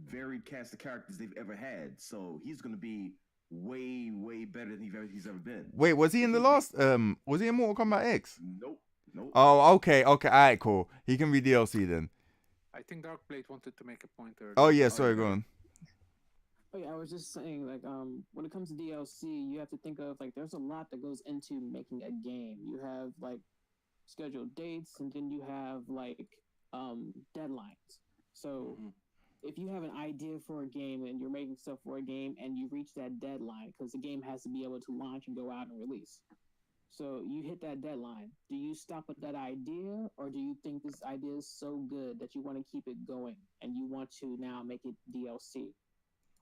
varied cast of characters they've ever had, so he's going to be way better than he's ever been. Wait, was he in the He, last? Was he in Mortal Kombat X? nope. Oh, okay. All right, cool. He can be DLC then. I think Darkblade wanted to make a point Oh earlier. yeah, sorry, go on. Oh yeah, I was just saying, like, when it comes to DLC, you have to think of like there's a lot that goes into making a game. You have like scheduled dates, and then you have like deadlines. So if you have an idea for a game and you're making stuff for a game and you reach that deadline because the game has to be able to launch and go out and release. So you hit that deadline. Do you stop with that idea, or do you think this idea is so good that you want to keep it going and you want to now make it DLC?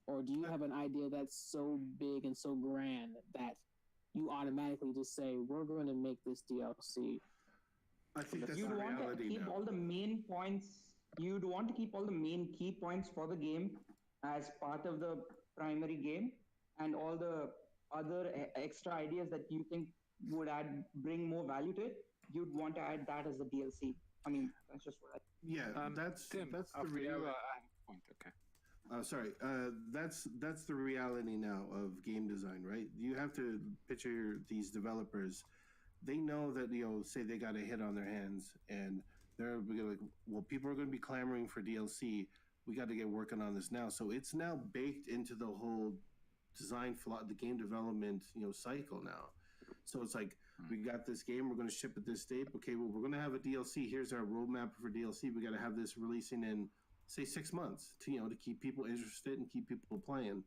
Or do you have an idea that's so big and so grand that you automatically just say, we're going to make this DLC? I think that's You'd the want to reality keep now. all the main points. You'd want to keep all the main key points for the game as part of the primary game, and all the other extra ideas that you think would bring more value to it. You'd want to add that as a DLC. I mean, that's just what I. Yeah, that's Tim, the after you, reality. I have a point. Okay. Sorry, that's the reality now of game design, right? You have to picture these developers. They know that say they got a hit on their hands, and they're like, well, people are going to be clamoring for DLC. We got to get working on this now. So it's now baked into the whole the game development cycle now. So it's like we got this game, we're going to ship at this date. Okay, well, we're going to have a DLC. Here's our roadmap for DLC. We got to have this releasing in say 6 months to keep people interested and keep people playing.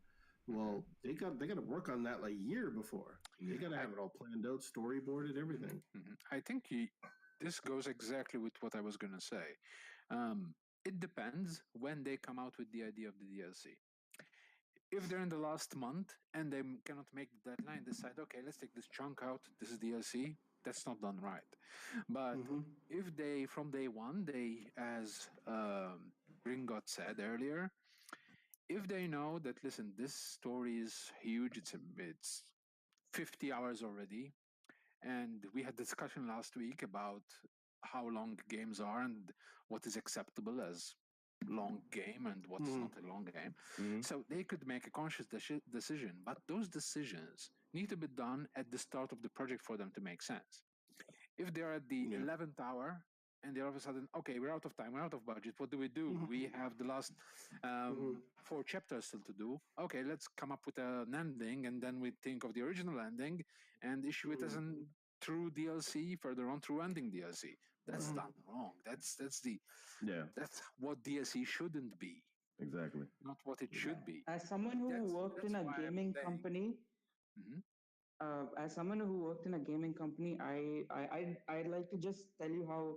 Well, they got to work on that like a year before. They got to have it all planned out, storyboarded, everything. I think this goes exactly with what I was going to say. It depends when they come out with the idea of the DLC. If they're in the last month and they cannot make the deadline, decide, okay, let's take this chunk out. This is DLC. That's not done right. But if they, from day one, they, as Gringot said earlier, if they know that, listen, this story is huge, it's 50 hours already, and we had discussion last week about how long games are and what is acceptable as long game and what's not a long game. So they could make a conscious decision, but those decisions need to be done at the start of the project for them to make sense. If they're at the 11th hour and they're all of a sudden, okay, we're out of time, we're out of budget, what do? We have the last 4 chapters still to do. Okay, let's come up with an ending, and then we think of the original ending and issue it as a true DLC further on, through ending DLC. That's done wrong. That's what DLC shouldn't be. Exactly. Not what it should be. As someone who worked in a gaming company, as someone who worked in a gaming company, I'd like to just tell you how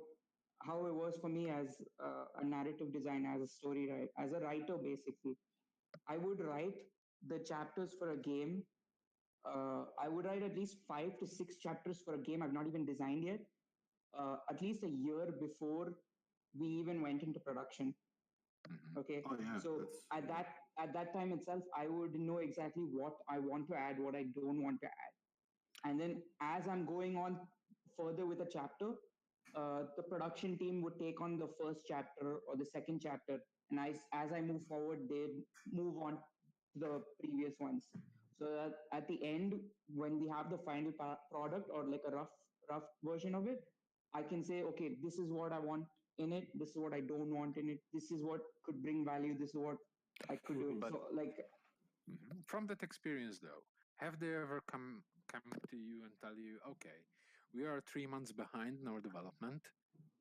how it was for me as a narrative design, as a story writer, as a writer, basically. I would write the chapters for a game. I would write at least 5 to 6 chapters for a game I've not even designed yet, at least a year before we even went into production. Okay, Oh yeah. so at that time itself, I would know exactly what I want to add, what I don't want to add, and then as I'm going on further with a chapter, the production team would take on the first chapter or the second chapter, and as I move forward, they move on to the previous ones. So that at the end, when we have the final product or like a rough version of it, I can say, okay, this is what I want in it. This is what I don't want in it. This is what could bring value. This is what I could do it. But So like, from that experience, though, have they ever come to you and tell you, okay, we are 3 months behind in our development.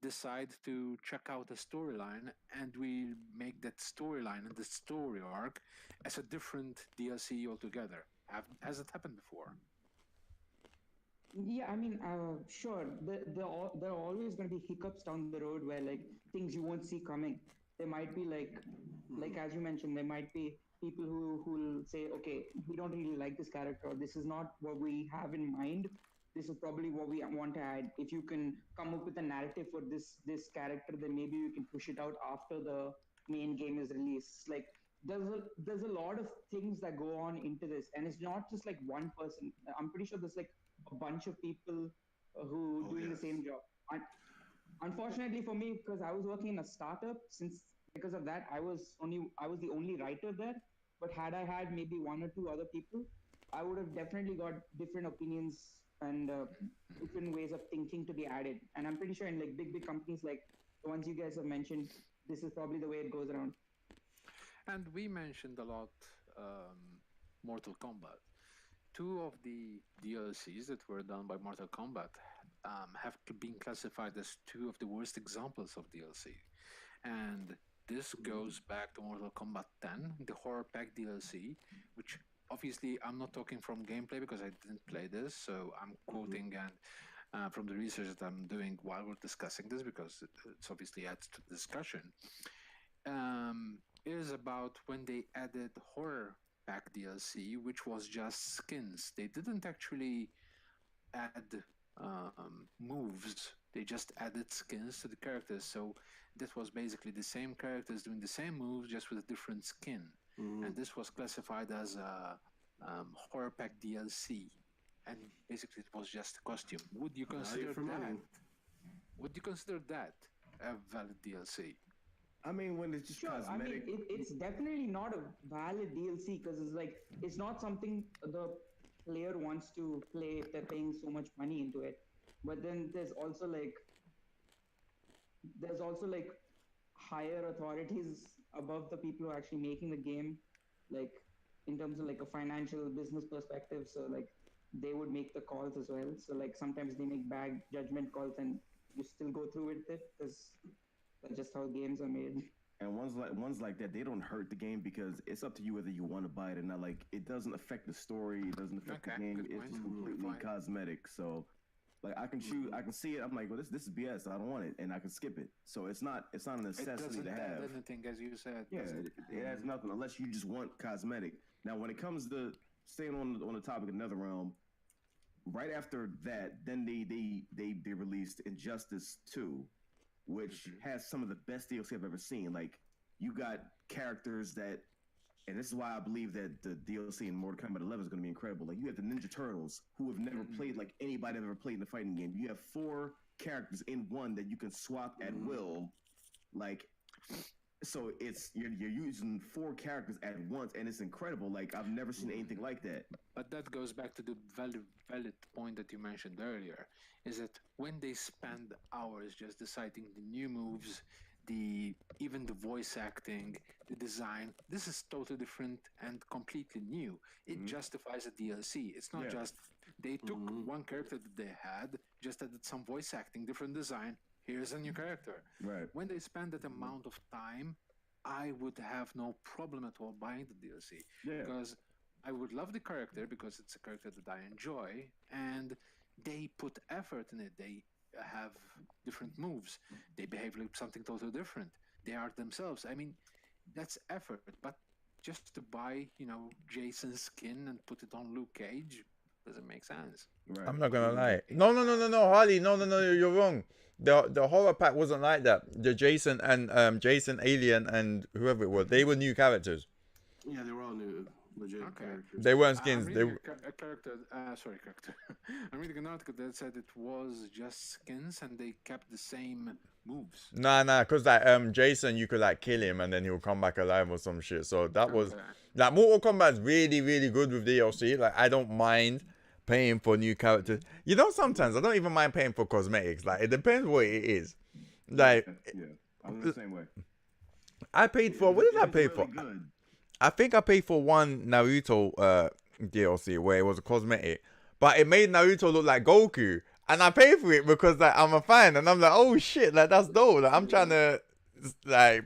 Decide to check out a storyline, and we make that storyline and the story arc as a different DLC altogether. Has it happened before? yeah, I mean, sure. There are always going to be hiccups down the road where like things you won't see coming. There might be like as you mentioned, there might be people who'll say, okay, we don't really like this character, or this is not what we have in mind. This is probably what we want to add. If you can come up with a narrative for this character, then maybe you can push it out after the main game is released. Like there's a lot of things that go on into this, and it's not just like one person. I'm pretty sure there's like a bunch of people who Oh doing the yes. same job. Unfortunately for me, because I was working in a startup, since because of that, I was the only writer there. But had I had maybe one or two other people, I would have definitely got different opinions and different ways of thinking to be added. And I'm pretty sure in like big companies like the ones you guys have mentioned, this is probably the way it goes around. And we mentioned a lot Mortal Kombat. Two of the DLCs that were done by Mortal Kombat have been classified as two of the worst examples of DLC. And this goes back to Mortal Kombat 10, the Horror Pack DLC, which obviously I'm not talking from gameplay because I didn't play this, so I'm quoting and from the research that I'm doing while we're discussing this because it's obviously adds to the discussion. Is about when they added Horror Pack DLC, which was just skins. They didn't actually add moves. They just added skins to the characters. So this was basically the same characters doing the same moves, just with a different skin. And this was classified as a Horror Pack DLC. And basically, it was just a costume. Would you consider for that? money. Would you consider that a valid DLC? I mean, when it's just Sure, I mean, cosmetic. it's definitely not a valid DLC because it's like it's not something the player wants to play if they're paying so much money into it. But then there's also like higher authorities above the people who are actually making the game, like in terms of like a financial business perspective. So like they would make the calls as well. So like sometimes they make bad judgment calls and you still go through with it because that's just how games are made. And ones like that, they don't hurt the game because it's up to you whether you want to buy it or not. Like it doesn't affect the story, it doesn't affect the game. Good It's point. just completely Fine. cosmetic. So like I can choose, I can see it. I'm like, well, this is BS. I don't want it, and I can skip it. So it's not a It necessity doesn't to add have. anything, as you said. Yeah, does it? it has nothing unless you just want cosmetic. Now, when it comes to staying on the topic of NetherRealm, right after that, then they released Injustice 2, which has some of the best DLC I've ever seen. Like you got characters that, and this is why I believe that the DLC in Mortal Kombat 11 is going to be incredible. Like you have the Ninja Turtles who have never played like anybody ever played in a fighting game. You have 4 characters in one that you can swap at will. Like so it's you're using 4 characters at once and it's incredible. Like I've never seen anything like that. But that goes back to the valid point that you mentioned earlier, is that when they spend hours just deciding the new moves, even the voice acting, the design, this is totally different and completely new. It justifies a DLC. It's not just they took one character that they had, just added some voice acting, different design. Here's a new character. Right. When they spend that amount of time, I would have no problem at all buying the DLC because I would love the character because it's a character that I enjoy, and they put effort in it. They have different moves. They behave like something totally different. They are themselves. I mean, that's effort. But just to buy, Jason's skin and put it on Luke Cage doesn't make sense. Right. I'm not gonna lie. No, Harley. No, you're wrong. The horror pack wasn't like that. The Jason and Jason, Alien, and whoever it was, they were new characters. Yeah, they were all new, legit characters. They weren't skins. I'm reading a character. Character. I'm reading an article that said it was just skins and they kept the same moves. Nah, cause like Jason, you could like kill him and then he'll come back alive or some shit. So that was like Mortal Kombat's really, really good with DLC. Like I don't mind paying for new characters. Sometimes I don't even mind paying for cosmetics. Like it depends what it is. Like yeah, I'm the same way. I paid for what did I pay for? Good. I think I paid for one Naruto DLC where it was a cosmetic, but it made Naruto look like Goku, and I paid for it because like I'm a fan, and I'm like, oh shit, like that's dope. Like, I'm trying to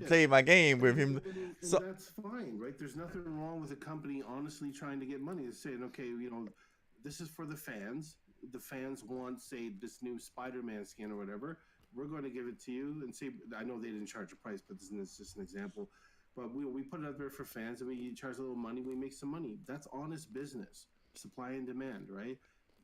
play my game with him. So that's fine, right? There's nothing wrong with a company honestly trying to get money. It's saying, okay, this is for the fans. The fans want, say, this new Spider-Man skin or whatever. We're going to give it to you and say, I know they didn't charge a price, but this is just an example. But we put it out there for fans and we charge a little money. We make some money. That's honest business, supply and demand, right?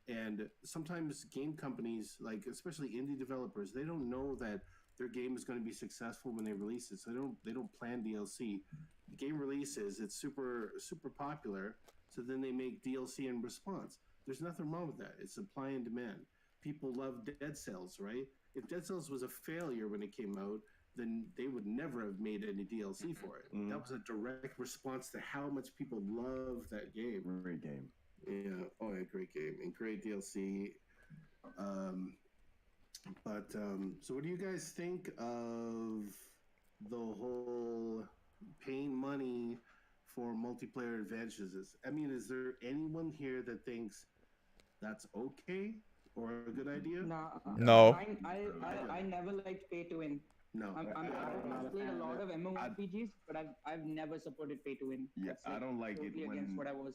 And sometimes game companies, like especially indie developers, they don't know that their game is going to be successful when they release it. So they don't plan DLC. The game releases, it's super popular. So then they make DLC in response. There's nothing wrong with that. It's supply and demand. People love Dead Cells, right? If Dead Cells was a failure when it came out, then they would never have made any DLC for it. Mm-hmm. That was a direct response to how much people love that game. Great game. Yeah. Oh, yeah, great game and great DLC. So what do you guys think of the whole paying money for multiplayer advantages? I mean, is there anyone here that thinks that's okay or a good idea? No. I never liked pay to win. No, I've played a lot of MMORPGs, but I've never supported pay to win. Yeah, I don't like totally it against what I was.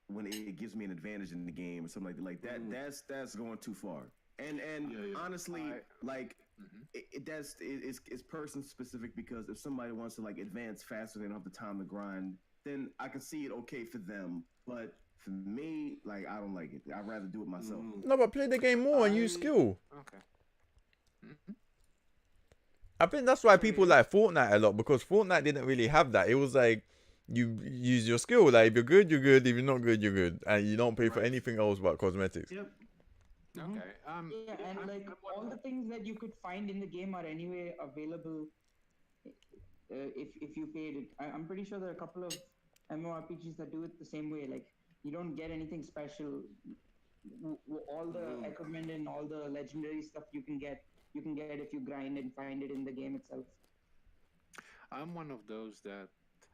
When it gives me an advantage in the game or something like that. That's going too far. And honestly, it's person specific, because if somebody wants to like advance faster, they don't have the time to grind, then I can see it okay for them. But for me, like I don't like it. I'd rather do it myself. No, but play the game more and use skill. Okay. I think that's why people like Fortnite a lot, because Fortnite didn't really have that. It was like you use your skill. Like if you're good, you're good. If you're not good, you're good, and you don't pay for anything else but cosmetics. Yep. Okay. Yeah, and like all the things that you could find in the game are anyway available if you paid it. I'm pretty sure there are a couple of MMORPGs that do it the same way. Like you don't get anything special. All the equipment and all the legendary stuff you can get if you grind and find it in the game itself. I'm one of those that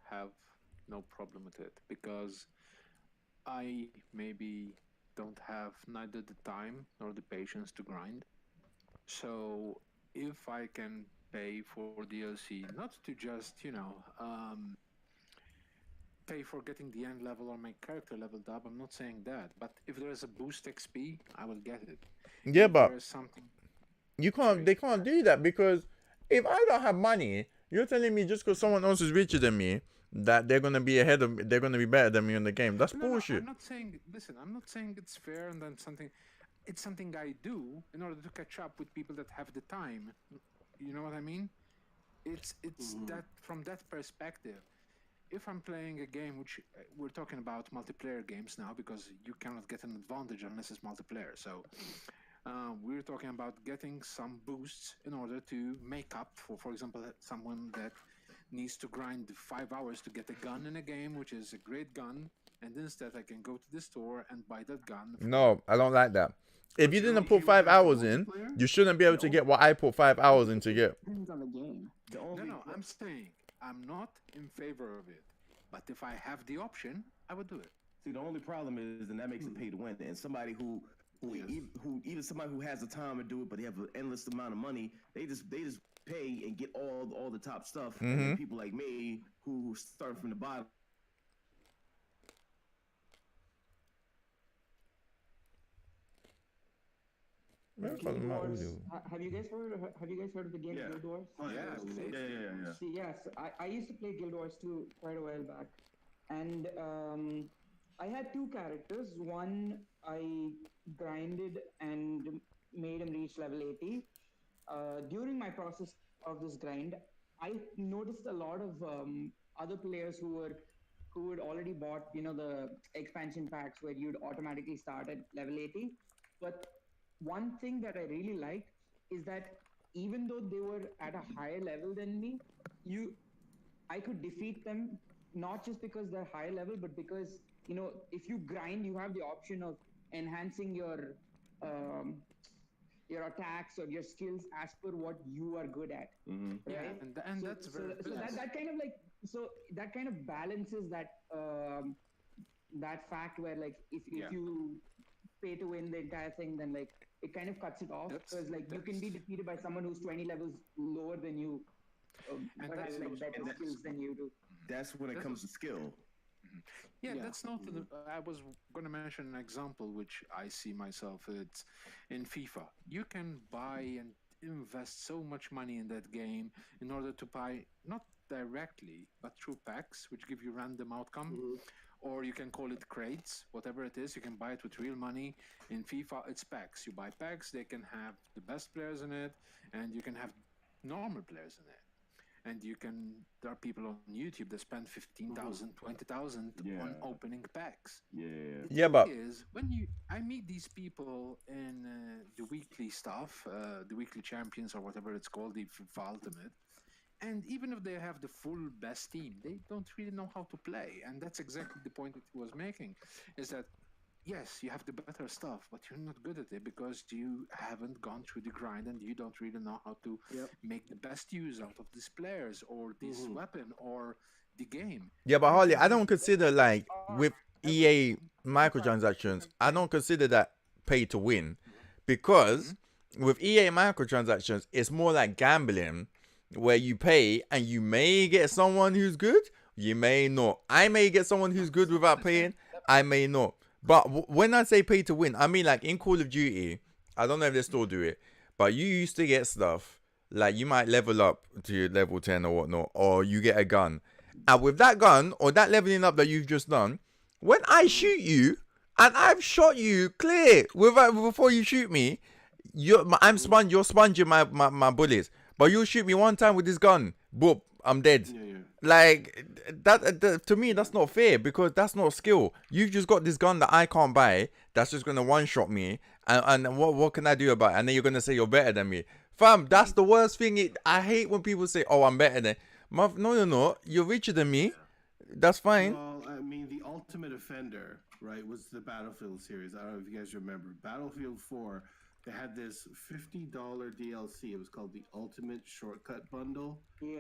have no problem with it, because I maybe don't have neither the time nor the patience to grind. So if I can pay for DLC, not to just, pay for getting the end level or my character leveled up, I'm not saying that. But if there's a boost XP, I will get it. Yeah, if but there's something... they can't do that, because if I don't have money, you're telling me just because someone else is richer than me that they're gonna be they're gonna be better than me in the game. That's bullshit. I'm not saying it's fair and then it's something I do in order to catch up with people that have the time. You know what I mean? It's that from that perspective. If I'm playing a game, which we're talking about multiplayer games now, because you cannot get an advantage unless it's multiplayer. So we're talking about getting some boosts in order to make up for example, someone that needs to grind 5 hours to get a gun in a game, which is a great gun, and instead I can go to the store and buy that gun. No, I don't like that. If you didn't put 5 hours in, you shouldn't be able to get what I put 5 hours in to get. Depends on the game. No, I'm saying I'm not in favor of it, but if I have the option, I would do it. See, the only problem is, and that makes it pay to win, and somebody who even somebody who has the time to do it, but they have an endless amount of money, they just pay and get all the top stuff. And people like me who start from the bottom. Guild Wars. Have you guys heard of the game Guild Wars? Oh, Yeah. See, yes, I used to play Guild Wars 2 quite a while back, and I had two characters. One I grinded and made him reach level 80. During my process of this grind, I noticed a lot of other players who had already bought, the expansion packs where you'd automatically start at level 80. But one thing that I really liked is that even though they were at a higher level than me, I could defeat them not just because they're high level, but because if you grind, you have the option of enhancing um, your attacks or your skills as per what you are good at. Mm-hmm. Yeah, Right? and that's very so that kind of that kind of balances that fact where like if you pay to win the entire thing, then like it kind of cuts it off because like you can be defeated by someone who's 20 levels lower than you, but has like better skills than you do. That's when it comes to skill. Yeah, that's not. I was going to mention an example which I see myself. It's in FIFA. You can buy and invest so much money in that game in order to buy not directly but through packs, which give you random outcome. Or you can call it crates, whatever it is. You can buy it with real money. In FIFA, it's packs. You buy packs. They can have the best players in it, and you can have normal players in it. And there are people on YouTube that spend 15,000, 20,000 on opening packs. Yeah, but I meet these people in the weekly stuff, the weekly champions or whatever it's called, the FIFA Ultimate. And even if they have the full best team, they don't really know how to play. And that's exactly the point that he was making, is that yes, you have the better stuff, but you're not good at it because you haven't gone through the grind and you don't really know how to make the best use out of these players or this weapon or the game. Yeah, but Harley, I don't consider like with EA microtransactions, I don't consider that pay to win because with EA microtransactions, it's more like gambling where you pay and you may get someone who's good, you may not. I may get someone who's good without paying, I may not. But when I say pay to win, I mean like in Call of Duty, I don't know if they still do it, but you used to get stuff like you might level up to level 10 or whatnot, or you get a gun. And with that gun or that leveling up that you've just done, when I shoot you and I've shot you clear before you shoot me, you're sponging my bullets. But you'll shoot me one time with this gun, boop, I'm dead. Like that to me, that's not fair because that's not skill. You've just got this gun that I can't buy. That's just gonna one shot me, and what can I do about it? And then you're gonna say you're better than me, fam. That's the worst thing. I hate when people say, "Oh, I'm better than." No, you're not. You're richer than me. That's fine. Well, I mean, the Ultimate Offender, right, was the Battlefield series. I don't know if you guys remember Battlefield 4. They had this $50 DLC. It was called the Ultimate Shortcut Bundle. They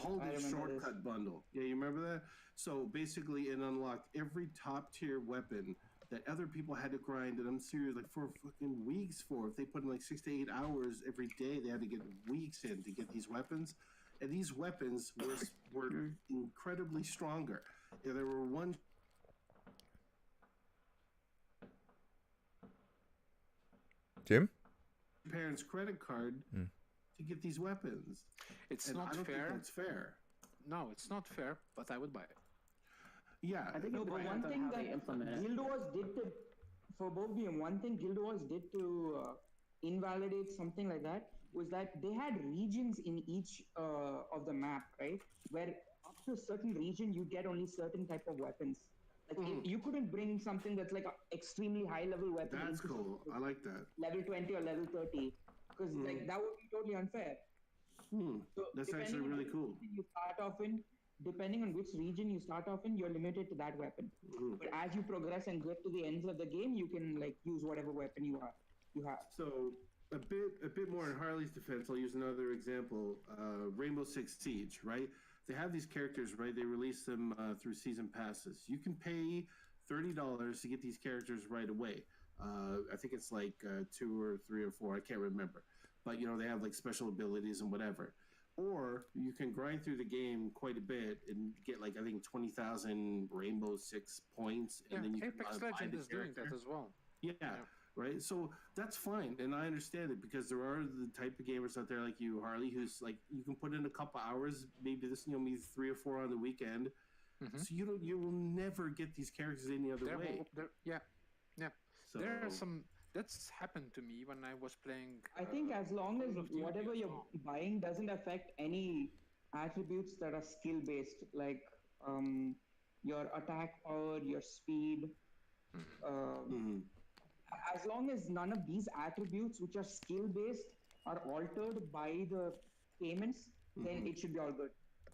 called it Shortcut Bundle. Yeah, you remember that? So basically, it unlocked every top tier weapon that other people had to grind. And I'm serious, like for fucking weeks for. If they put in like 6 to 8 hours every day, they had to get weeks in to get these weapons. And these weapons were incredibly stronger. Yeah, there were one. Jim? Parents' credit card to get these weapons. It's not fair. Think that's fair. No, it's not fair, but I would buy it. Yeah, I think but one thing that Guild Wars did to, for both game, one thing Guild Wars did to invalidate something like that was that they had regions in each of the map, right? Where up to a certain region, you get only certain type of weapons. Like you couldn't bring something that's like an extremely high level weapon. That's cool. I like that. Level 20 or level 30, because like that would be totally unfair. So that's actually really cool. Depending on which region you start off in, you're limited to that weapon. But as you progress and get to the ends of the game, you can like use whatever weapon you have. So a bit more in Harley's defense, I'll use another example. Rainbow Six Siege, right? They have these characters, right? They release them through season passes. You can pay $30 to get these characters right away. I think it's like 2 or 3 or 4. I can't remember. But, they have like special abilities and whatever. Or you can grind through the game quite a bit and get like, I think 20,000 Rainbow Six points. And then you Apex can Legends is doing that as well. Yeah. right? So that's fine, and I understand it because there are the type of gamers out there like you, Harley, who's like you can put in a couple hours, maybe this maybe 3 or 4 on the weekend, so you will never get these characters any other way. Yeah. So There are some that's happened to me when I was playing. I think as long as Call of Duty whatever as you're well. buying doesn't affect any attributes that are skill based, like your attack power, your speed. mhm. As long as none of these attributes, which are skill based, are altered by the payments, then it should be all good.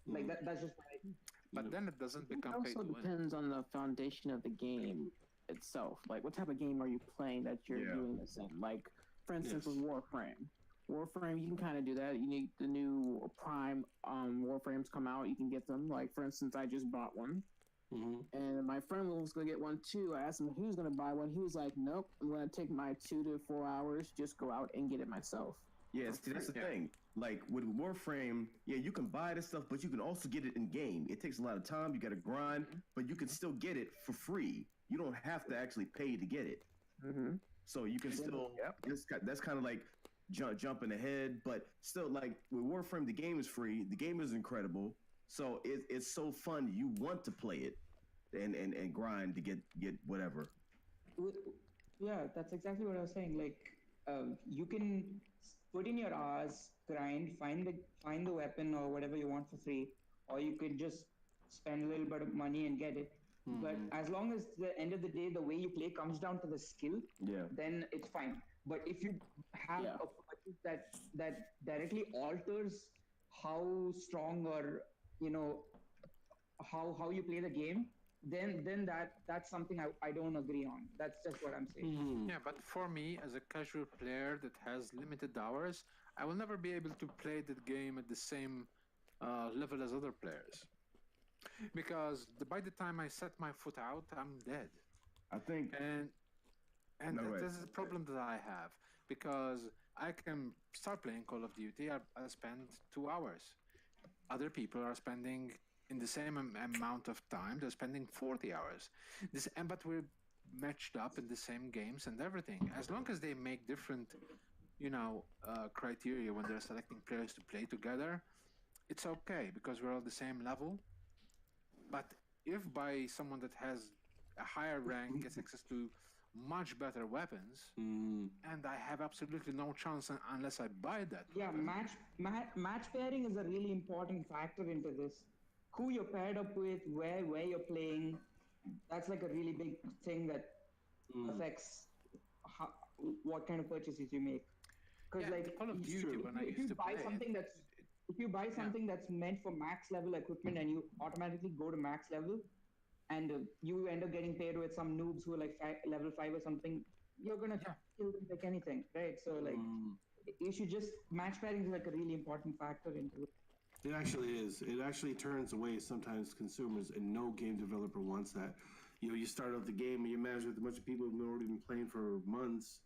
Like that's just what I think. But then it doesn't It become pay also to win. depends on the foundation of the game itself. Like, what type of game are you playing that you're doing this in? Like, for instance, with Warframe. Warframe, you can kind of do that. You need the new Prime Warframes come out. You can get them. Like, for instance, I just bought one. And my friend was going to get one too. I asked him who's going to buy one. He was like, nope, I'm going to take my 2 to 4 hours, just go out and get it myself. Yeah, see, that's the thing. Like with Warframe, you can buy this stuff, but you can also get it in game. It takes a lot of time. You got to grind, but you can still get it for free. You don't have to actually pay to get it. So you can still. That's kind of like jumping ahead, but still, like with Warframe, the game is free. The game is incredible. So it's so fun. You want to play it and grind to get whatever. Yeah, that's exactly what I was saying. Like, you can put in your hours, grind, find the weapon or whatever you want for free, or you could just spend a little bit of money and get it. But as long as the end of the day, the way you play comes down to the skill, then it's fine. But if you have a purchase that directly alters how strong or how you play the game, then that's something I don't agree on. That's just what I'm saying. Yeah, but for me, as a casual player that has limited hours, I will never be able to play the game at the same level as other players. Because by the time I set my foot out, I'm dead. I think, and this is a problem that I have, because I can start playing Call of Duty. I spend 2 hours. Other people are spending in the same amount of time. They're spending 40 hours. But we're matched up in the same games and everything. As long as they make different, criteria when they're selecting players to play together, it's okay because we're all the same level. But if by someone that has a higher rank gets access to much better weapons, and I have absolutely no chance unless I buy that. Yeah, match pairing is a really important factor into this. Who you're paired up with, where you're playing, that's like a really big thing that affects what kind of purchases you make. Because Call of Duty, when I used to play, if you buy something that's meant for max level equipment and you automatically go to max level, and you end up getting paired with some noobs who are like level 5 or something, you're gonna kill them like anything, right? So like, you should just match pairing is like a really important factor into it. It actually is. It actually turns away sometimes consumers, and no game developer wants that. You start out the game and you imagine with a bunch of people who've already been playing for months.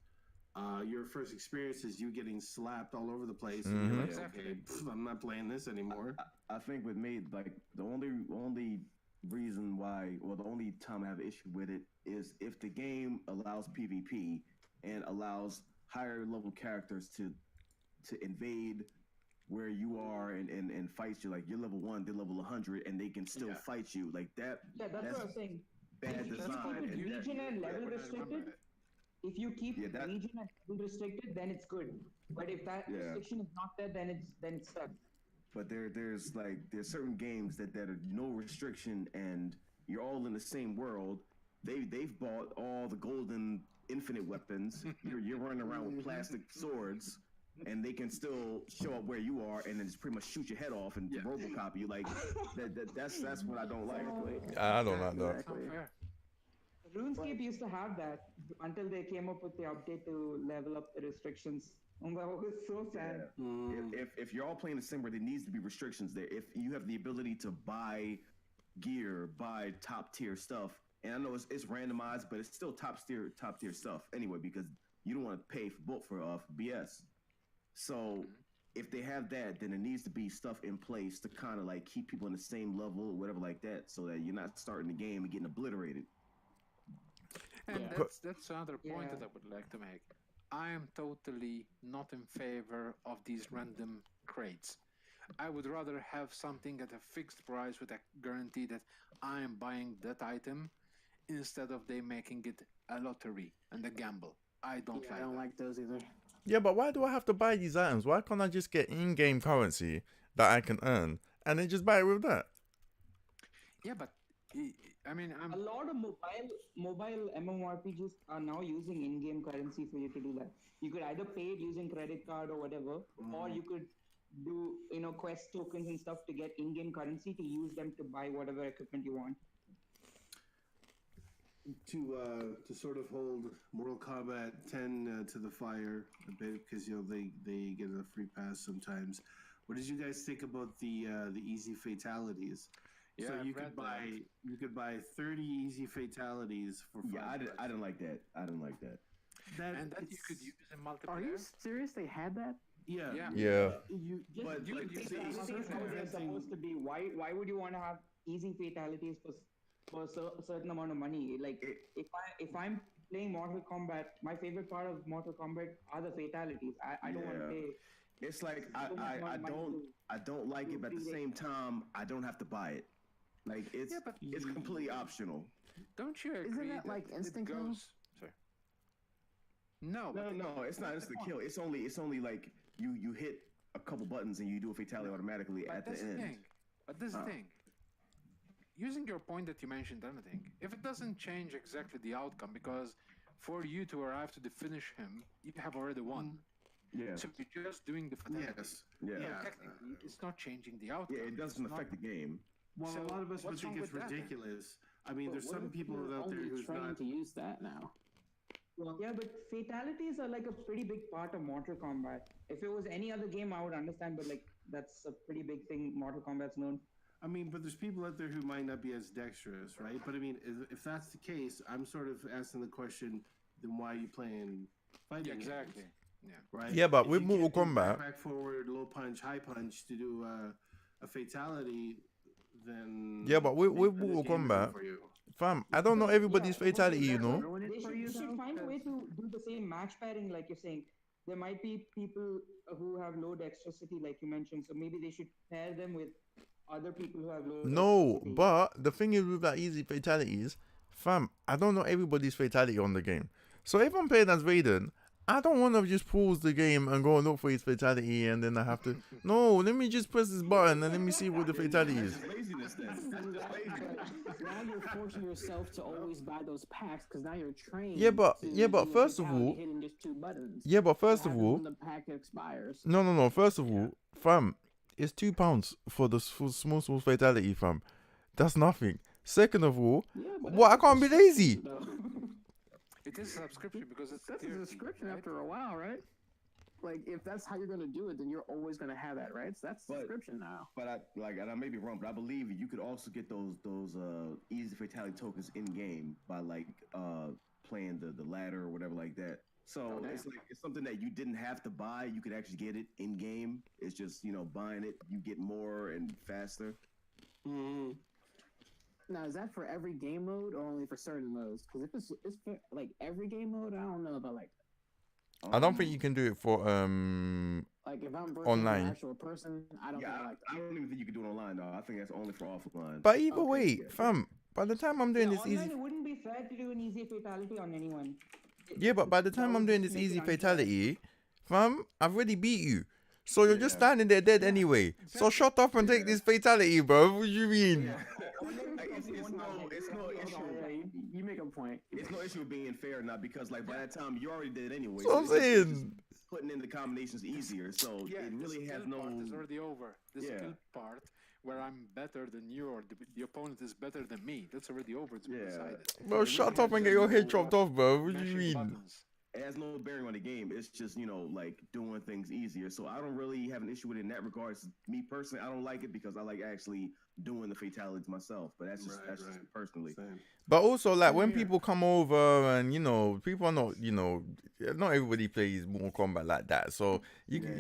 Your first experience is you getting slapped all over the place. And you're like, okay, I'm not playing this anymore. I think with me, like the only reason why, or the only time I have an issue with it is if the game allows PvP and allows higher level characters to invade where you are and fight you. Like you're level 1, they're level 100, and they can still fight you like that. Yeah, that's what I was saying. Bad design. If you keep region and level restricted, if you keep region and level restricted, then it's good. But if that restriction is not there, then it sucks. But there's certain games that are no restriction and you're all in the same world. They've bought all the golden infinite weapons. You're running around with plastic swords, and they can still show up where you are and then just pretty much shoot your head off and Robocop you. Like that's what I don't like. I don't like that. RuneScape used to have that until they came up with the update to level up the restrictions. And that was so sad. If you're all playing the same, where there needs to be restrictions there. If you have the ability to buy gear, buy top tier stuff, and I know it's randomized, but it's still top tier stuff anyway because you don't want to pay for BS. So if they have that, then there needs to be stuff in place to kind of like keep people in the same level or whatever like that, so that you're not starting the game and getting obliterated. And Yeah. that's another point Yeah. that I would like to make. I am totally not in favor of these random crates. I would rather have something at a fixed price with a guarantee that I am buying that item instead of they making it a lottery and a gamble. I don't Yeah, like I don't that. like those either. Yeah, but why do I have to buy these items? Why can't I just get in-game currency that I can earn and then just buy it with that? Yeah, but I mean, A lot of mobile MMORPGs are now using in-game currency for you to do that. You could either pay it using credit card or whatever, or you could do quest tokens and stuff to get in-game currency to use them to buy whatever equipment you want. To sort of hold Mortal Kombat 10 to the fire a bit because they get a free pass sometimes. What did you guys think about the easy fatalities? Yeah, so I've you read could buy 30 easy fatalities for $5. Yeah, I didn't like that. I didn't like that. and that you could use in multiplayer. Are you serious? They had that? Yeah. Yeah. But you like, could use say- that. say Fatalities how they're preventing- supposed to be. Why would you want to have easy fatalities for a certain amount of money? Like if I'm playing Mortal Kombat, my favorite part of Mortal Kombat are the fatalities. I don't want to Yeah. pay. It's like so much I money to- I don't like it, but at the same time, I don't have to buy it. Like it's Yeah, but- it's completely optional. Don't you agree? Isn't that like it instant kill? goes? Sorry. No, No, but no, it's not instant kill. It's only like you hit a couple buttons and you do a fatality automatically But at the that's end. thing. But this is the Oh. thing. Using your point that you mentioned, anything, if it doesn't change exactly the outcome, because for you to arrive to the finish him, you have already won. Yeah, So you're just doing the fatality. Yes. yeah, So yeah. technically, it's not changing the outcome. It doesn't It's not- affect the game. Well, So a lot of us would what's think wrong it's with that then? ridiculous. I mean, But there's what some if people you're out there only who's trained not. to use that now. Yeah, but fatalities are like a pretty big part of Mortal Kombat. If it was any other game, I would understand, but like that's a pretty big thing Mortal Kombat's known. I mean, but there's people out there who might not be as dexterous, right? But I mean, if that's the case, I'm sort of asking the question: then why are you playing fighting Yeah, games, exactly. Yeah. right? Yeah, but If with you Mortal can't do Kombat- back forward, low punch, high punch to do a fatality, then Yeah, but with maybe the Mortal game isn't Kombat- for you. Fam, I don't know everybody's Yeah, fatality, you that's know. Ruin it They for you, should though, find a way 'cause- to do the same match pairing, like you're saying. There might be people who have low dexterity, like you mentioned, so maybe they should pair them with other people who have low. No, dexterity. but the thing is with that easy fatalities, fam, I don't know everybody's fatality on the game. So if I'm playing as Raiden, I don't want to just pause the game and go and look for his fatality and then I have to. No, let me just press this button and let me see what the fatality is. That's laziness then. That's just laziness. Now you're forcing yourself to always buy those packs because now you're trained. Yeah, but- to yeah, but do a first of fatality all- hitting just 2 buttons. Yeah, but first What of happens all, when the pack expires. no. First of all, fam, it's £2 for the small fatality, fam. That's nothing. Second of all, Yeah, but what? I that's a can't be lazy. subscription, though. It is a subscription because it's That's a tier fee, subscription right? after a while, right? Like, if that's how you're gonna do it, then you're always gonna have that, right? So that's But- subscription now. But and I may be wrong, but I believe you could also get those easy fatality tokens in game by like playing the ladder or whatever like that. So damn. it's like it's something that you didn't have to buy. You could actually get it in game. It's just buying it, you get more and faster. Mhm. Now, is that for every game mode or only for certain modes? Because if it's for like every game mode, I don't know about like I don't think you can do it for if I'm versus Online. an actual person, I don't Yeah, think I like that. I don't even think you can do it online though. I think that's only for offline. But either Okay, way, yeah. fam, by the time I'm doing Yeah, this online, easy, it wouldn't be fair to do an easy fatality on anyone. yeah, but by the That time I'm would doing this make it easy unfair. fatality, fam, I've already beat you. So you're just Yeah. standing there dead anyway. So shut up and take this fatality, bro. What do you mean? It's no issue. Yeah, you make a point. It's no issue with being fair now because like by that time you already did anyway. That's what I'm it's just saying. putting in the combinations easier, so Yeah, it really the has skill no. part is already over. The Yeah. skill part where I'm better than you or the opponent is better than me. That's already over. It's been Yeah. decided. Bro, It shut really up and has get your head no, chopped off, bro. What do you mashing mean? buttons. It has no bearing on the game. It's just like doing things easier. So I don't really have an issue with it in that regards. Me personally, I don't like it because I like actually doing the fatalities myself. But that's just Right. personally. Same. But also, like, when Yeah. people come over and, people are not, not everybody plays Mortal Kombat like that. So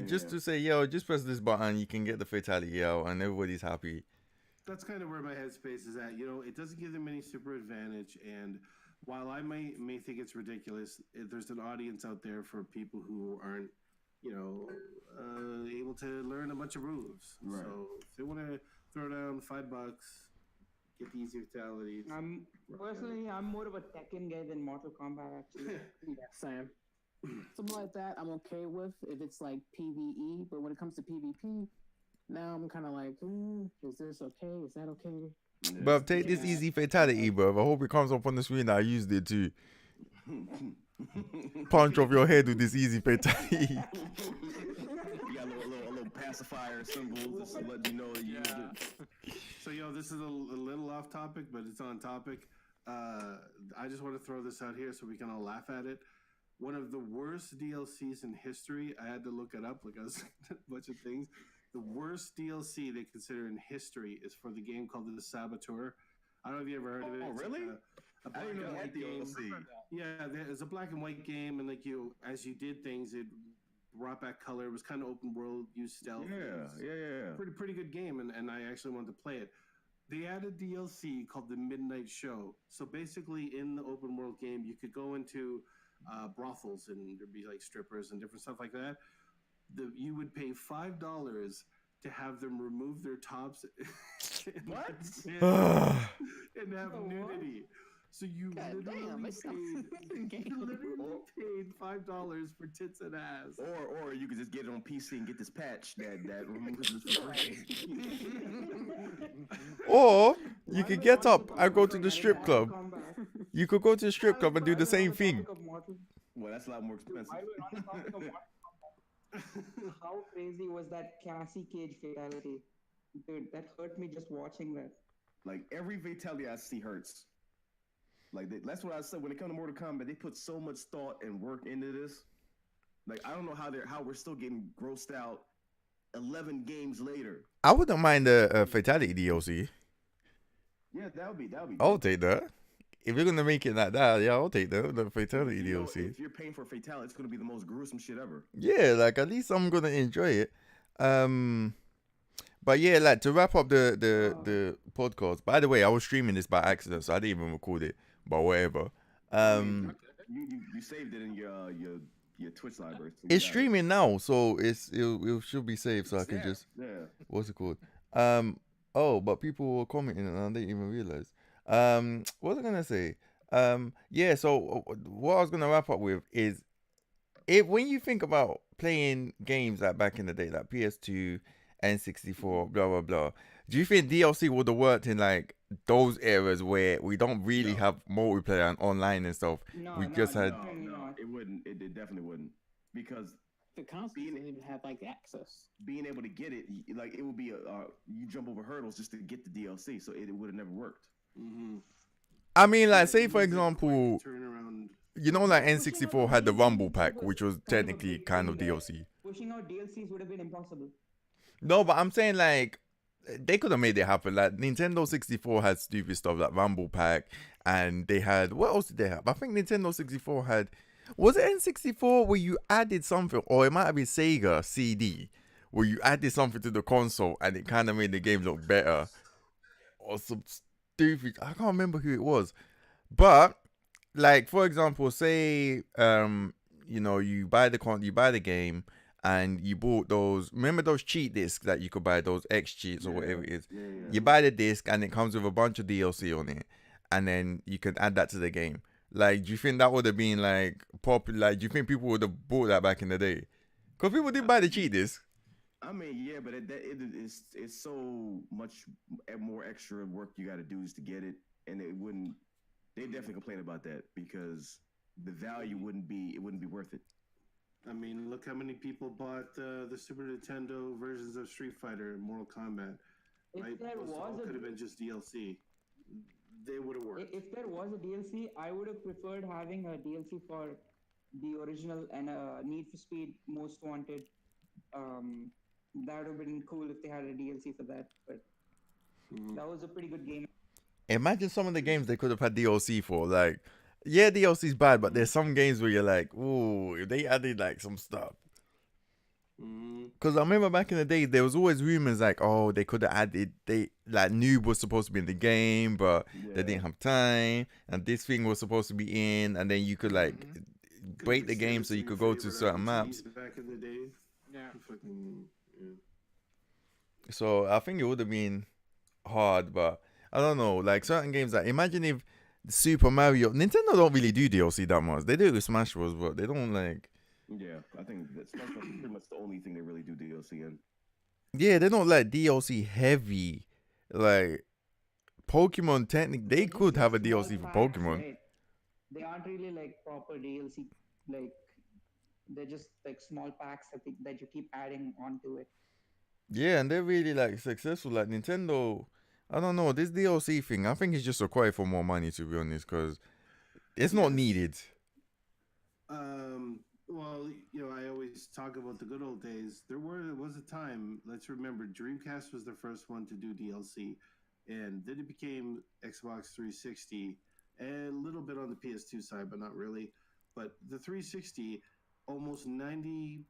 just to say, yo, just press this button, you can get the fatality out and everybody's happy. That's kind of where my headspace is at. It doesn't give them any super advantage, and while I may think it's ridiculous, there's an audience out there for people who aren't, able to learn a bunch of moves. Right. So if they want to throw down $5, get the easy fatalities. I'm more of a Tekken guy than Mortal Kombat actually. Yeah, same. Something like that I'm okay with if it's like PvE, but when it comes to PvP, now I'm kind of like, is this okay? Is that okay? Yeah. Bruv, take this easy fatality, bruv. I hope it comes up on the screen that I used it too. Punch off your head with this easy fatality. You got a little pacifier symbol just to let you know that you used it. So, this is a little off topic, but it's on topic. I just want to throw this out here so we can all laugh at it. One of the worst DLCs in history, I had to look it up, like I was a bunch of things. The worst DLC they consider in history is for the game called The Saboteur. I don't know if you ever heard of it. Oh, really? Like I didn't know that DLC. Yeah, it's a black and white game, and like as you did things, it brought back color. It was kind of open world, used stealth. Yeah. Pretty good game, and I actually wanted to play it. They added DLC called the Midnight Show. So basically, in the open world game, you could go into brothels and there'd be like strippers and different stuff like that. You would pay $5 to have them remove their tops. What? and have nudity. So you literally paid $5 for tits and ass. Or you could just get it on PC and get this patch that removes this for free. Or you could get up and go to the strip club. You could go to the strip club and do the same thing. Well, that's a lot more expensive. How crazy was that Cassie Cage fatality? Dude, that hurt me just watching that. Like, every fatality I see hurts. Like, that's what I said. When it comes to Mortal Kombat, they put so much thought and work into this. Like, I don't know how we're still getting grossed out 11 games later. I wouldn't mind a fatality DLC. Yeah, that would be. I'll take that. If you're gonna make it like that, yeah, I'll take the fatality DLC. If you're paying for a fatality, it's gonna be the most gruesome shit ever. Yeah, like at least I'm gonna enjoy it. But yeah, like to wrap up the podcast. By the way, I was streaming this by accident, so I didn't even record it. But whatever. You saved it in your Twitch library. So it's streaming now, so it should be saved. So I can just what's it called? But people were commenting and I didn't even realize. What was I gonna say? Yeah. So what I was gonna wrap up with is, when you think about playing games like back in the day, like PS2, N64, blah blah blah, do you think DLC would have worked in like those eras where we don't really have multiplayer and online and stuff? No, it wouldn't. It definitely wouldn't, because the console didn't even have like access. Being able to get it, like it would be you jump over hurdles just to get the DLC, so it would have never worked. Mm-hmm. I mean, like, say for example, like N64 had the Rumble Pack, which was technically kind of DLC. Pushing out DLCs would have been impossible. No, but I'm saying like they could have made it happen. Like Nintendo 64 had stupid stuff like Rumble Pack, and they had, what else did they have? I think Nintendo 64 had, was it N64 where you added something, or it might have been Sega CD, where you added something to the console and it kind of made the game look better, or some stupid, I can't remember who it was. But like, for example, say you buy the game and you bought those, remember those cheat discs that you could buy, those X cheats or whatever it is. You buy the disc and it comes with a bunch of DLC on it, and then you can add that to the game. Like, do you think that would have been like popular? Like, do you think people would have bought that back in the day? Because people did buy the cheat disc. I mean, yeah, but it's so much more extra work you got to do just to get it, and they definitely complain about that because the value wouldn't be worth it. I mean, look how many people bought the Super Nintendo versions of Street Fighter and Mortal Kombat. Right? Those all could have been just DLC. They would have worked. If there was a DLC, I would have preferred having a DLC for the original and Need for Speed Most Wanted. That would have been cool if they had a DLC for that. But that was a pretty good game. Imagine some of the games they could have had DLC for. Like, yeah, DLC's bad, but there's some games where you're like, ooh, if they added like some stuff. Because I remember back in the day, there was always rumors like, oh, they could have added, Noob was supposed to be in the game, but they didn't have time, and this thing was supposed to be in, and then you could break the game so you could go to certain maps. Back in the day. Yeah. So I think it would have been hard, but I don't know. Like certain games, like imagine if Super Mario, Nintendo don't really do DLC that much. They do it with Smash Bros, but they don't like. Yeah, I think that's pretty much the only thing they really do DLC in. Yeah, they're not like DLC heavy. Like Pokemon, technically, they could have a DLC for Pokemon. Right? They aren't really like proper DLC. Like they're just like small packs that you keep adding onto it. Yeah, and they're really like successful. Like Nintendo, I don't know, this DLC thing, I think it's just required for more money, to be honest, because it's not needed. Well, I always talk about the good old days. There was a time, let's remember, Dreamcast was the first one to do DLC, and then it became Xbox 360, and a little bit on the PS2 side, but not really. But the 360, almost 95%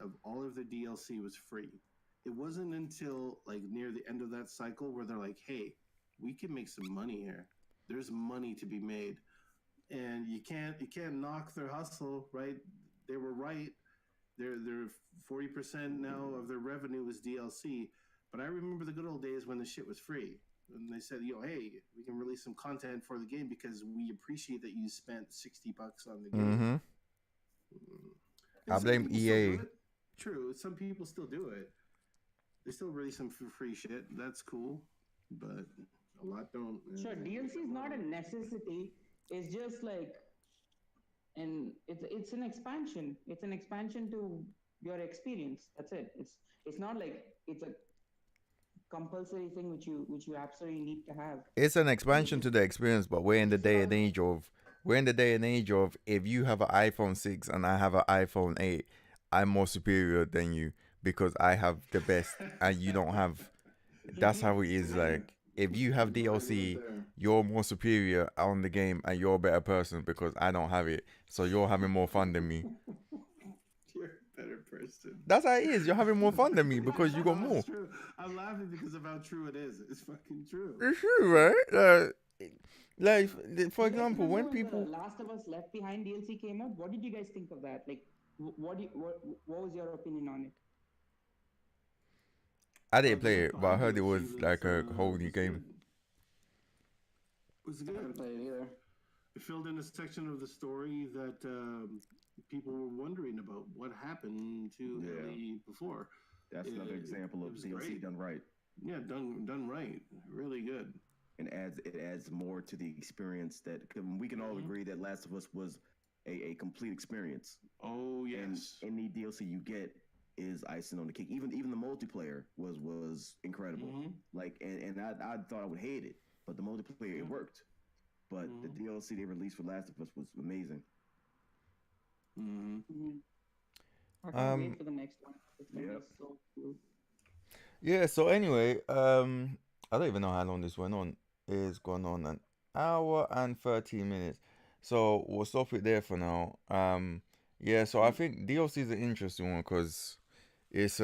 of all of the DLC was free. It wasn't until like near the end of that cycle where they're like, hey, we can make some money here. There's money to be made. And you can't knock their hustle, right? They were right. They're 40% now of their revenue is DLC. But I remember the good old days when the shit was free. And they said, hey, we can release some content for the game because we appreciate that you spent $60 on the game. I blame EA. True, some people still do it. They still release some free shit. That's cool, but a lot don't. Sure, DLC is not a necessity. It's just like, and it's an expansion. It's an expansion to your experience. That's it. It's not like it's a compulsory thing which you absolutely need to have. It's an expansion to the experience, but we're in the day and age of if you have an iPhone 6 and I have an iPhone 8, I'm more superior than you because I have the best and you don't have. That's how it is. Like if you have DLC, you're more superior on the game and you're a better person because I don't have it. So you're having more fun than me. You're a better person. That's how it is. You're having more fun than me because you got more. True. I'm laughing because of how true it is. It's fucking true. It's true, right? Like for example, when people Last of Us Left Behind DLC came out, what did you guys think of that? Like, what was your opinion on it? I didn't play it, but I heard it was like a whole new game. It was good. I haven't played it either. It filled in a section of the story that people were wondering about. What happened to Ellie before? That's another example of DLC great. done right. Yeah, done right. Really good. And it adds more to the experience that we can all agree that Last of Us was a complete experience. Oh yes. And any DLC you get is icing on the cake. Even the multiplayer was incredible. Like and I thought I would hate it, but the multiplayer it worked. But the DLC they released for Last of Us was amazing. I can't wait for the next one. It's gonna be so cool. Yeah. So anyway, I don't even know how long this went on. It's gone on an hour and 13 minutes. So we'll stop it there for now. Yeah. So I think DLC is an interesting one because it's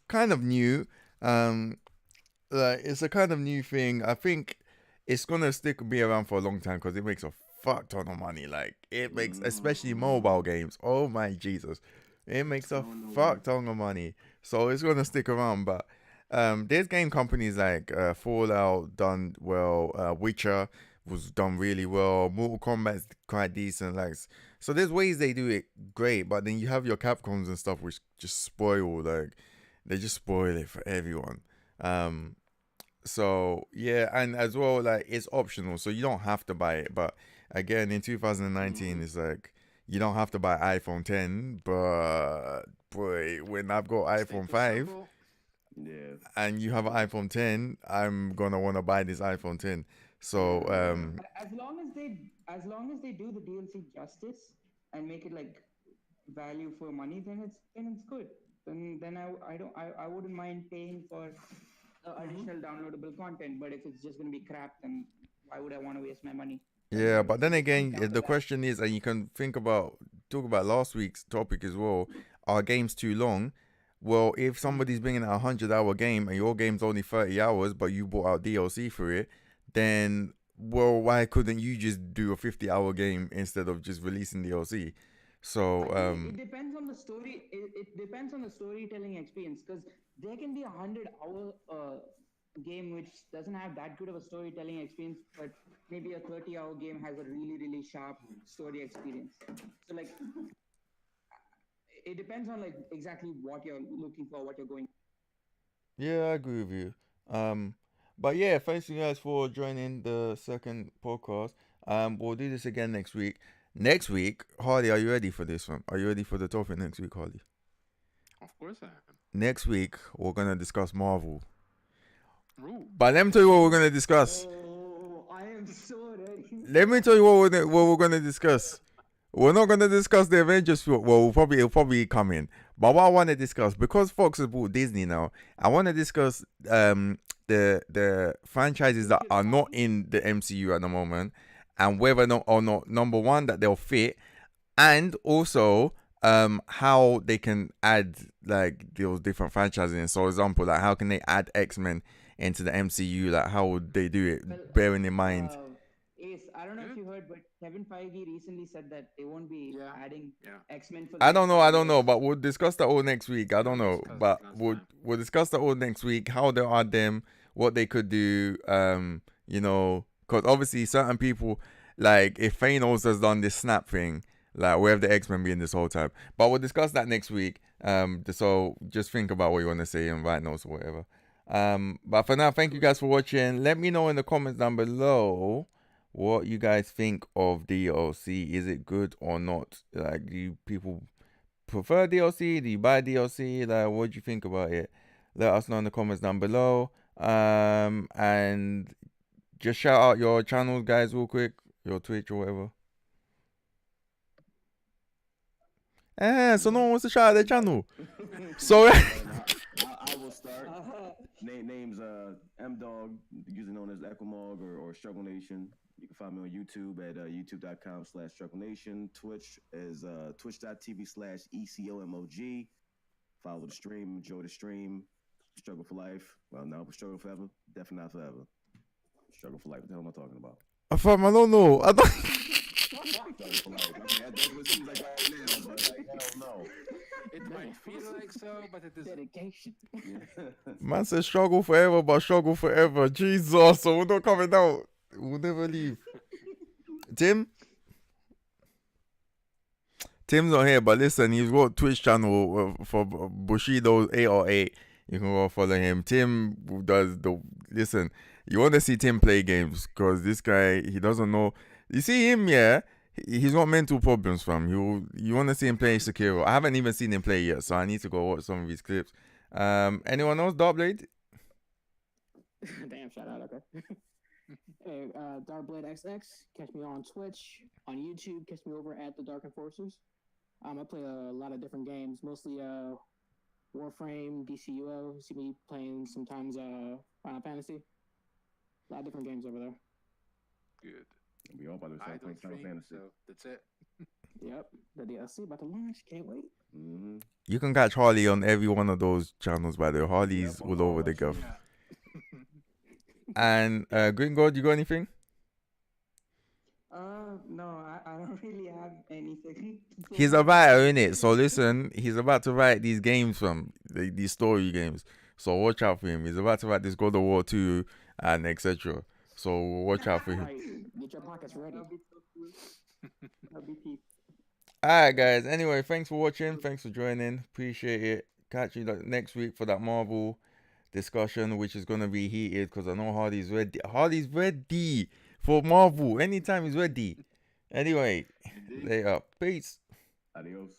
kind of new. Like it's a kind of new thing. I think it's gonna be around for a long time because it makes a fuck ton of money. Like it makes, especially mobile games. Oh my Jesus, it makes a fuck ton of money. So it's gonna stick around. But there's game companies like Fallout done well. Witcher was done really well. Mortal Kombat's quite decent. Like so, there's ways they do it great. But then you have your Capcoms and stuff which just spoil. Like they just spoil it for everyone. So yeah, and as well, like it's optional, so you don't have to buy it. But again, in 2019, it's like you don't have to buy iPhone 10. But boy, when I've got iPhone 5, and you have an iPhone 10, I'm gonna want to buy this iPhone 10. So as long as they do the DLC justice and make it like value for money, then it's good. Then I wouldn't mind paying for additional downloadable content. But if it's just going to be crap, then why would I want to waste my money? Yeah, but then again, the question is, and you can talk about last week's topic as well. our game's too long. Well, if somebody's bringing a 100-hour game and your game's only 30 hours, but you bought out DLC for it, then, well, why couldn't you just do a 50-hour game instead of just releasing DLC? So, it depends on the story. It depends on the storytelling experience, because there can be a 100-hour game which doesn't have that good of a storytelling experience, but maybe a 30-hour game has a really, really sharp story experience. So, like, it depends on, like, exactly what you're looking for, what you're going. yeah, I agree with you. But yeah, thanks you guys for joining the second podcast. We'll do this again next week. Next week, Harley, are you ready for this one? Are you ready for the topic next week, Harley? Of course I am. Next week, we're gonna discuss Marvel. Ooh. But let me tell you what we're gonna discuss. Oh, I am so ready. Let me tell you what we're gonna discuss. We're not gonna discuss the Avengers film. Well, it'll probably come in. But what I want to discuss, because Fox has bought Disney now, I want to discuss the franchises that are not in the MCU at the moment, and whether or not number one that they'll fit, and also how they can add like those different franchises. So, for example, like how can they add X-Men into the MCU? Like how would they do it? Well, bearing in mind. Ace, I don't know if you heard, but Kevin Feige recently said that they won't be adding X-Men for. I don't know, but we'll discuss that all next week. I don't know, but we'll discuss that all next week. How they add them, what they could do. You know, because obviously certain people, like if Thanos has done this snap thing, like where have the X-Men been this whole time? But we'll discuss that next week. So just think about what you want to say and write notes or whatever. But for now, thank you guys for watching. Let me know in the comments down below what you guys think of DLC. Is it good or not? Like, do you people prefer DLC? Do you buy DLC? Like, what do you think about it? Let us know in the comments down below. And just shout out your channels, guys, real quick. Your Twitch or whatever. So no one wants to shout out their channel. So I will start. Name's M Dog, usually known as Ecomog or Struggle Nation. You can find me on YouTube at youtube.com/Struggle Nation. Twitch is twitch.tv/ECOMOG. Follow the stream, enjoy the stream. Struggle for life. Well, no, struggle forever. Definitely not forever. Struggle for life. What the hell am I talking about? I don't know. I don't. Struggle for life. I mean, that's what it seems like right now, but like, hell no. It might feel like so, but it is dedication. Man says struggle forever, but struggle forever. Jesus, so we're not coming out. We'll never leave. Tim's not here, but listen, he's got a Twitch channel for Bushido 808. You can go follow him. Tim does listen. You want to see Tim play games because this guy, he doesn't know. You see him, yeah. He's got mental problems, fam. You want to see him play Sekiro. I haven't even seen him play yet, so I need to go watch some of his clips. Anyone else? Darkblade? Damn, shout out, okay. Hey, Darkblade XX. Catch me on Twitch, on YouTube. Catch me over at the Dark Enforcers. I play a lot of different games, mostly Warframe, DCUO. See me playing sometimes Final Fantasy. A lot of different games over there. good. We all about to start playing Final Fantasy. So that's it. Yep, the DLC about to launch. Can't wait. Mm-hmm. You can catch Harley on every one of those channels, by the way. Harley's all over the guff. Yeah. And Green God, you got anything? No, I don't really have anything. He's a writer, innit? So listen, he's about to write these games from these story games. So watch out for him. He's about to write this God of War 2 and etc. So watch out for him. Right, get your pockets ready. That'll be so cool. That'll be peak. Alright, guys. Anyway, thanks for watching. Thanks for joining. Appreciate it. Catch you next week for that Marvel discussion, which is gonna be heated because I know Hardy's ready. Hardy's ready for Marvel. Anytime he's ready. Anyway, later. Peace. Adios.